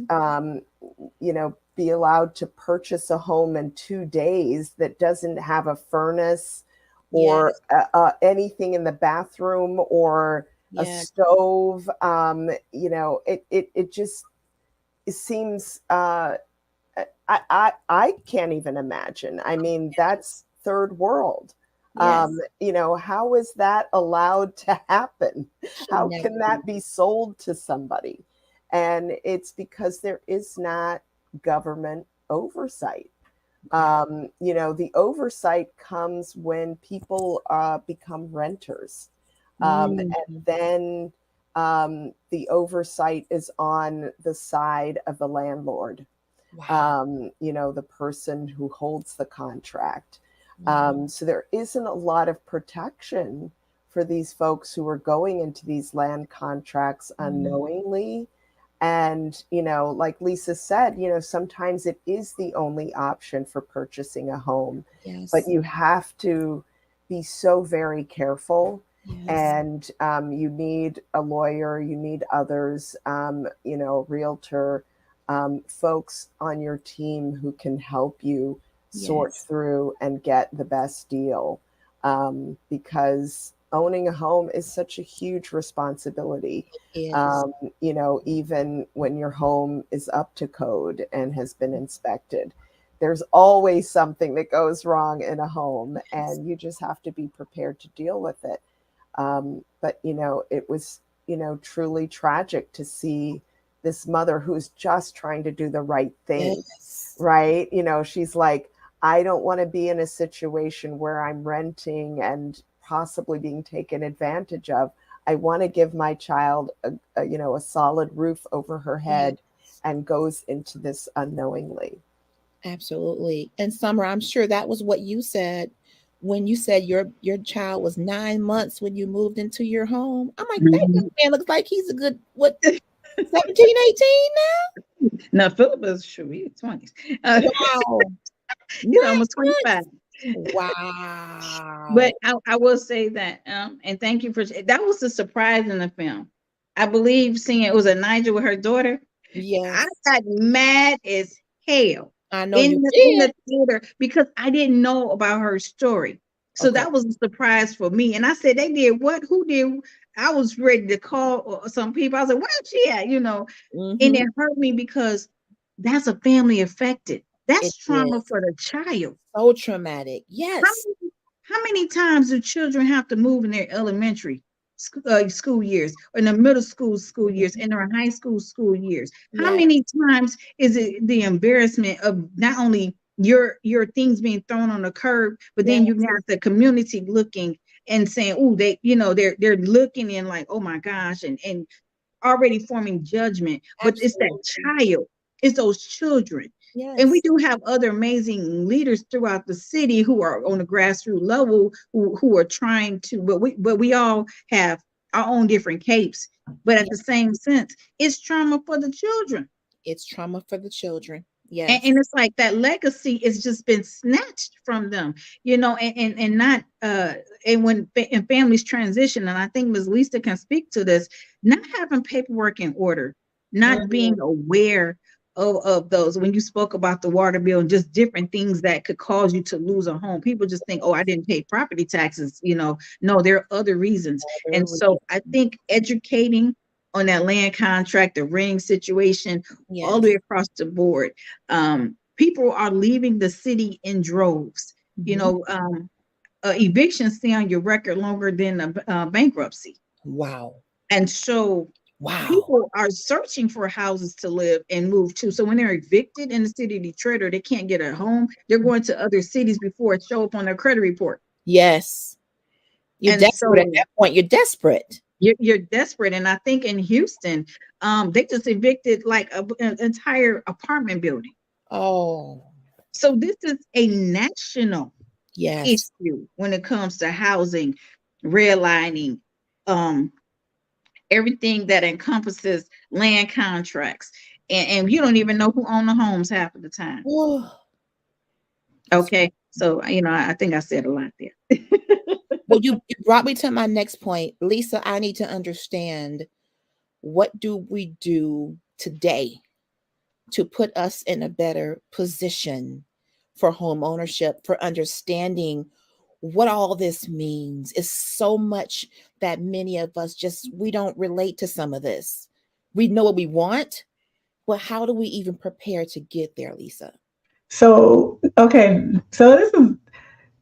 S3: be allowed to purchase a home in 2 days that doesn't have a furnace or anything in the bathroom or a
S1: Yes.
S3: stove? It just seems I can't even imagine. I mean, that's third world.
S1: Yes.
S3: How is that allowed to happen?
S1: Should
S3: How
S1: never
S3: can that be sold to somebody? And it's because there is not government oversight. The oversight comes when people become renters. And then the oversight is on the side of the landlord.
S1: Wow.
S3: The person who holds the contract.
S1: Wow.
S3: So there isn't a lot of protection for these folks who are going into these land contracts
S1: Mm.
S3: unknowingly. And, like Lisa said, sometimes it is the only option for purchasing a home, but
S1: Yes.
S3: you have to be so very careful.
S1: Yes.
S3: And you need a lawyer, you need others, realtor, folks on your team who can help you sort
S1: Yes.
S3: through and get the best deal. Because owning a home is such a huge responsibility.
S1: It is.
S3: Even when your home is up to code and has been inspected, there's always something that goes wrong in a home,
S1: Yes.
S3: and you just have to be prepared to deal with it. But it was truly tragic to see this mother who's just trying to do the right thing,
S1: Yes.
S3: right? She's like, I don't want to be in a situation where I'm renting and possibly being taken advantage of. I want to give my child a solid roof over her
S1: Yes.
S3: head, and goes into this unknowingly.
S1: Absolutely. And Summer, I'm sure that was what you said when you said your child was 9 months when you moved into your home. I'm like, that young
S4: Mhm.
S1: man looks like he's a good, what, 17, 18
S4: Now Philip is sure he's 20s.
S1: now? Wow.
S4: He's
S1: 9
S4: almost 25.
S1: months. Wow.
S4: But I will say that, and thank you for that was a surprise in the film. I believe seeing it was a Nigel with her daughter. I
S1: Yes.
S4: got mad as hell
S1: I know you
S4: in
S1: did.
S4: the theater because I didn't know about her story. So
S1: Okay.
S4: that was a surprise for me. And I said, they did what? Who did? I was ready to call some people. I was like, where's she at? And
S1: Mm-hmm.
S4: it hurt me because that's a family affected.
S1: It
S4: That's trauma
S1: is
S4: for the child.
S1: so traumatic.
S4: How
S1: Yes.
S4: how many times do children have to move in their elementary school years, or in the middle school years,
S1: Mhm.
S4: and their high school years? How
S1: Yes.
S4: many times is it the embarrassment of not only your things being thrown on the curb, but then you
S1: Yes.
S4: got the community looking and saying, "Oh, they're looking in like, oh my gosh," and already forming judgment, but it's that
S1: Absolutely.
S4: child, it's those children. And we
S1: Yes.
S4: do have other amazing leaders throughout the city who are on the grassroots level who are trying to, but we all have our own different capes. But at
S1: Yeah.
S4: the same sense, it's trauma for the children.
S1: It's trauma for the children.
S4: And,
S1: Yes.
S4: and it's like that legacy has just been snatched from them, and not and when and families transition, and I think Ms. Lisa can speak to this, not having paperwork in order, not
S1: Mhm.
S4: being aware of those. When you spoke about the water bill and just different things that could cause you to lose a home, people just think, oh, I didn't pay property taxes. No, there are other reasons.
S1: Other
S4: And so I
S1: reason.
S4: think educating on that land contract, the ring situation, all the
S1: Yes.
S4: way across the board. People are leaving the city in droves.
S1: Mhm.
S4: Evictions stay on your record longer than a bankruptcy.
S1: Wow.
S4: And so
S1: Wow.
S4: people are searching for houses to live and move to. So when they're evicted in the city of Detroit, or they can't get a home, they're going to other cities before it show up on their credit report.
S1: Yes. You're
S4: And
S1: desperate at
S4: so
S1: that point. You're desperate.
S4: you're desperate. And I think in Houston, they just evicted like an entire apartment building.
S1: Oh,
S4: So this is a national
S1: yes.
S4: issue when it comes to housing, redlining, um, everything that encompasses land contracts. And you don't even know who own the homes half of the time.
S1: Oh,
S4: Okay. So, I think I said a lot there.
S1: well, you brought me to my next point. Lisa, I need to understand, what do we do today to put us in a better position for home ownership, for understanding what all this means? Is so much that many of us just, we don't relate to some of this. We know what we want, but how do we even prepare to get there, Lisa?
S5: So, okay, so this is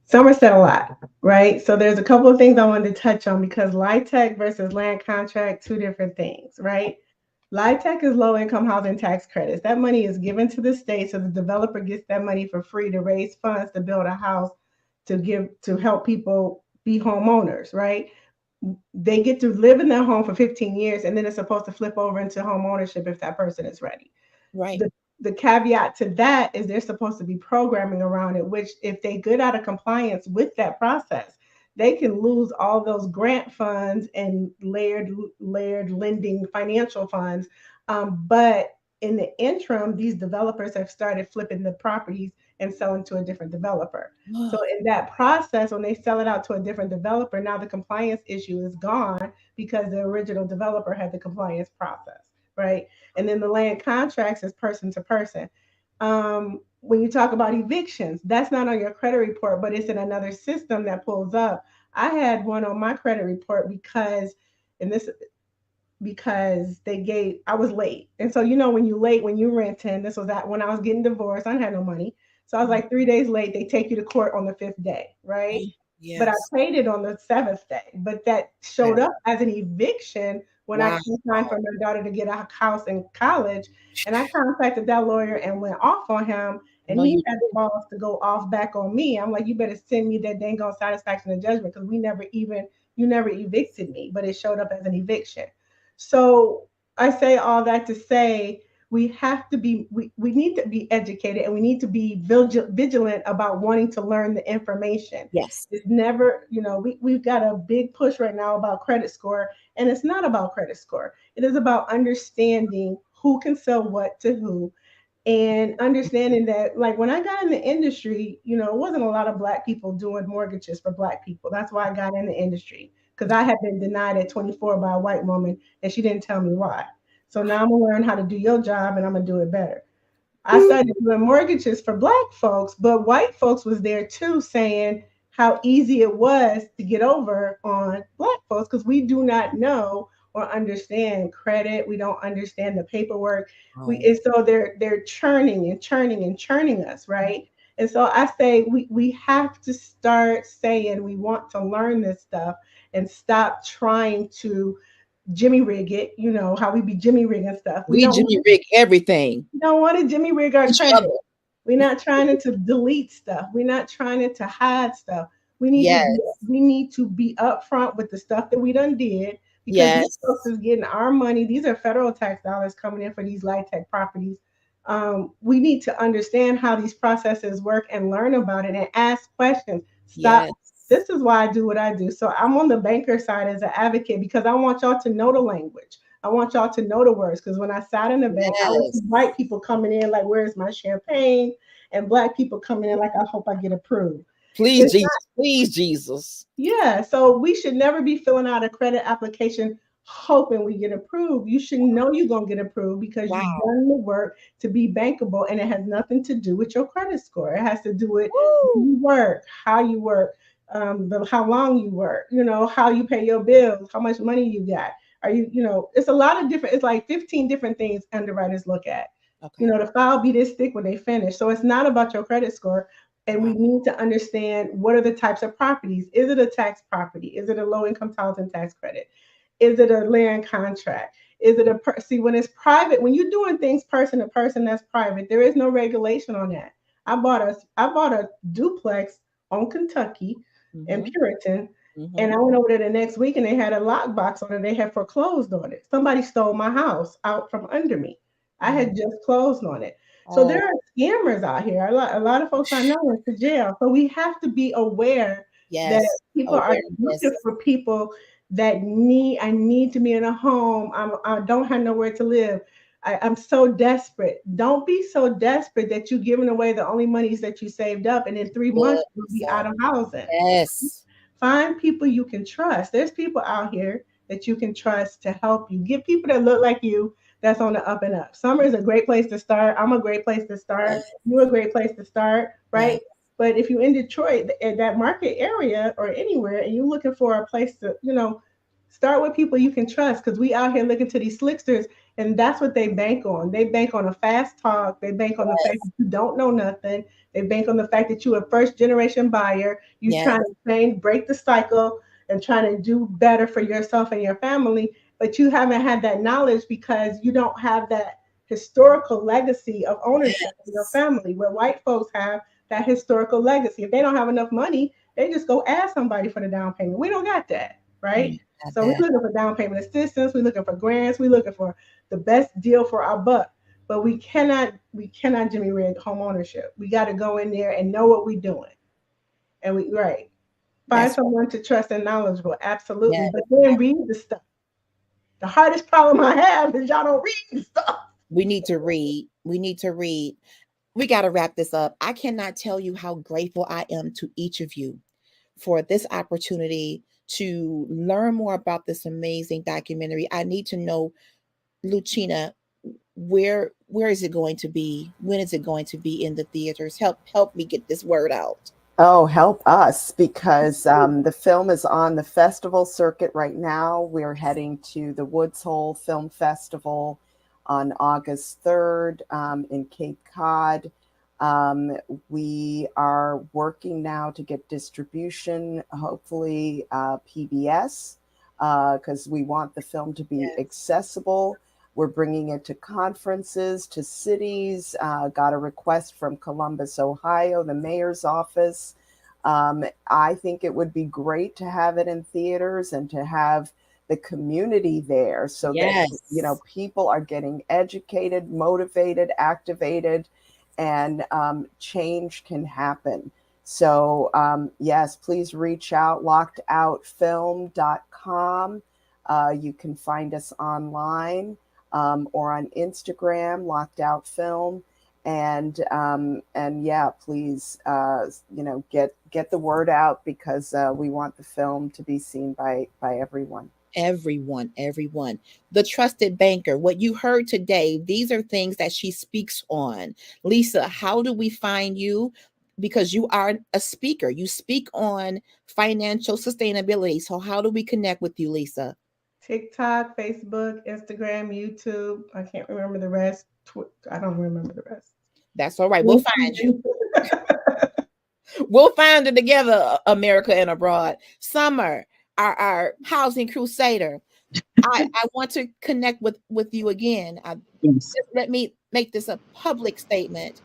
S5: Summer said a lot, right? So there's a couple of things I wanted to touch on because LIHTC versus land contract, two different things, right? LIHTC is low income housing tax credits. That money is given to the state, so the developer gets that money for free to raise funds to build a house to help people be homeowners, right? they get to live in their home for 15 years, and then it's supposed to flip over into home ownership if that person is ready.
S1: Right.
S5: The caveat to that is there's supposed to be programming around it, which if they get out of compliance with that process, they can lose all those grant funds and layered lending financial funds. But in the interim, these developers have started flipping the properties and selling to a different developer. So in that process, when they sell it out to a different developer, now the compliance issue is gone because the original developer had the compliance process, right? And then the land contracts is person to person. When you talk about evictions, that's not on your credit report, but it's in another system that pulls up. I had one on my credit report and this because they gave I was late. And so when you late when you renting, this was that when I was getting divorced, I didn't have no money. So I was like 3 days late, they take you to court on the fifth day, right? But I
S1: Yes.
S5: paid it on the seventh day. But that showed up as an eviction when I
S1: Wow.
S5: co-signed for my daughter to get a house in college. And I contacted that lawyer and went off on him. And
S1: No,
S5: he
S1: you
S5: had the balls to go off back on me. I'm like, you better send me that dang on satisfaction of judgment because you never evicted me, but it showed up as an eviction. So I say all that to say we need to be educated and we need to be vigilant about wanting to learn the information.
S1: yes.
S5: It's never, we've got a big push right now about credit score, and it's not about credit score. It is about understanding who can sell what to who, and understanding that, like, when I got in the industry, it wasn't a lot of black people doing mortgages for black people. That's why I got in the industry, because I had been denied at 24 by a white woman and she didn't tell me why. So now I'm gonna learn how to do your job and I'm gonna do it better. I started doing mortgages for black folks, but white folks was there too, saying how easy it was to get over on black folks because we do not know or understand credit. We don't understand the paperwork.
S1: Oh,
S5: And so they're churning and churning and churning us, right? And so I say we have to start saying we want to learn this stuff and stop trying to Jimmy rig it, how we be Jimmy rigging stuff. We
S1: we
S5: don't
S1: Jimmy rig everything.
S5: don't want to Jimmy rig our
S1: Each
S5: credit.
S1: other.
S5: We're not trying to delete stuff. We're not trying to hide stuff. We need to be
S1: Yes.
S5: we need to be upfront with the stuff that we done did because these folks
S1: Yes.
S5: is getting our money. These are federal tax dollars coming in for these light tech properties. We need to understand how these processes work and learn about it and ask questions. Stop.
S1: Yes.
S5: This is why I do what I do. So I'm on the banker side as an advocate because I want y'all to know the language. I want y'all to know the words because when I sat in the bank, I would see
S1: Yes.
S5: white people coming in like, "Where's my champagne?" and black people coming in like, "I hope I get approved."
S1: Please,
S5: It's
S1: Jesus. Please, Jesus.
S5: Yeah, so we should never be filling out a credit application hoping we get approved. You should know you're going to get approved because you've
S1: Wow.
S5: done the work to be bankable, and it has nothing to do with your credit score. It has to do with
S1: Woo.
S5: you work, how you work, how long you work, how you pay your bills, how much money you got. It's a lot of different, it's like 15 different things underwriters look at.
S1: Okay.
S5: The file be this thick when they finish. So it's not about your credit score, and we
S1: Wow.
S5: need to understand what are the types of properties. Is it a tax property? Is it a low income housing tax credit? Is it a land contract? Is it see, when it's private, when you're doing things person to person, that's private. There is no regulation on that. I bought a duplex on Kentucky in
S1: Mm-hmm.
S5: Puritan, and
S1: Mm-hmm.
S5: I went over there the next week and they had a lockbox on it. They had foreclosed on it. Somebody stole my house out from under me. I
S1: Oh.
S5: had just closed on it. So
S1: Oh.
S5: there are scammers out here. A lot of folks I know went to jail. So we have to be aware that
S1: Yes.
S5: people are looking
S1: Awareness.
S5: for people that I need to be in a home. I don't have nowhere to live. I'm so desperate. Don't be so desperate that you're giving away the only monies that you saved up, and in 3 months you'll be out of housing.
S1: Yes.
S5: Find people you can trust. There's people out here that you can trust to help you. Get people that look like you that's on the up and up. Summer is a great place to start. I'm a great place to start.
S1: Yes.
S5: You're a great place to start,
S1: Yes.
S5: right? But if you're in Detroit, at that market area or anywhere, and you're looking for a place to, start with people you can trust because we out here looking to these slicksters, and that's what they bank on. They bank on a fast talk. They bank on the fact that you don't know nothing. They bank on the fact that you're a first generation buyer. You
S1: Yes.
S5: trying to break the cycle and trying to do better for yourself and your family, but you haven't had that knowledge because you don't have that historical legacy of ownership in your
S1: Yes.
S5: family where white folks have that historical legacy. If they don't have enough money, they just go ask somebody for the down payment. We don't got that, right?
S1: I
S5: So we're
S1: bet.
S5: looking for down payment assistance, we're looking for grants, we're looking for the best deal for our buck. But we cannot Jimmy rig home ownership. We got to go in there and know what we're doing. And we right. Find
S1: That's
S5: someone to trust and knowledgeable, absolutely.
S1: yeah.
S5: But then read the stuff. The hardest problem I have is y'all don't read the stuff.
S1: We need to read. We need to read. We got to wrap this up. I cannot tell you how grateful I am to each of you for this opportunity to learn more about this amazing documentary. I need to know, Lucina, where is it going to be? When is it going to be in the theaters? Help me get this word out.
S3: Oh, help us, because the film is on the festival circuit right now. We're heading to the Woods Hole Film Festival on August 3rd in Cape Cod. We are working now to get distribution, hopefully PBS, because we want the film to be accessible. We're bringing it to conferences, to cities. Got a request from Columbus, Ohio, the mayor's office. I think it would be great to have it in theaters and to have the community there so that, you know,
S1: Yes.
S3: people are getting educated, motivated, activated, and change can happen. So, yes, please reach out, lockedoutfilm.com. You can find us online or on Instagram, Locked Out Film, and yeah, please, you know, get the word out, because we want the film to be seen by everyone.
S1: Everyone. The trusted banker. What you heard today, these are things that she speaks on. Lisa, how do we find you? Because you are a speaker. You speak on financial sustainability. So how do we connect with you, Lisa?
S5: TikTok, Facebook, Instagram, YouTube. I can't remember the rest. I don't remember the rest.
S1: That's all right. We'll find you. We'll find it together, America and abroad. Summer, our housing crusader. I want to connect with you again.
S4: Yes.
S1: Let me make this a public statement.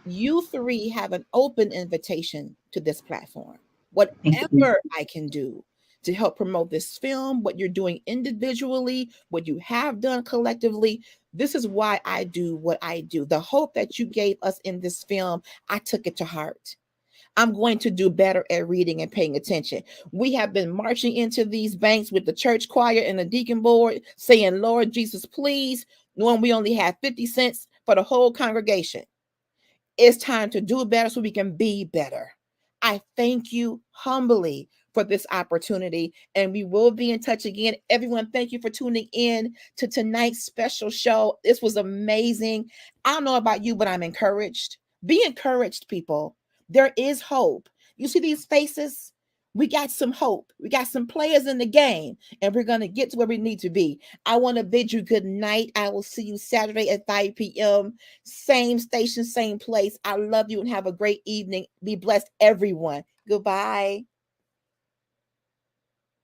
S1: You three have an open invitation to this platform.
S4: Thank you.
S1: Whatever I can do to help promote this film, what you're doing individually, what you have done collectively, this is why I do what I do. The hope that you gave us in this film, I took it to heart. I'm going to do better at reading and paying attention. We have been marching into these banks with the church choir and the deacon board saying, Lord Jesus, please, knowing we only have 50 cents for the whole congregation. It's time to do better so we can be better. I thank you humbly for this opportunity, and we will be in touch again. Everyone, thank you for tuning in to tonight's special show. This was amazing. I don't know about you, but I'm encouraged. Be encouraged, people. There is hope. You see these faces? We got some hope. We got some players in the game, and we're going to get to where we need to be. I want to bid you good night. I will see you Saturday at 5 p.m. Same station, same place. I love you and have a great evening. Be blessed, everyone. Goodbye.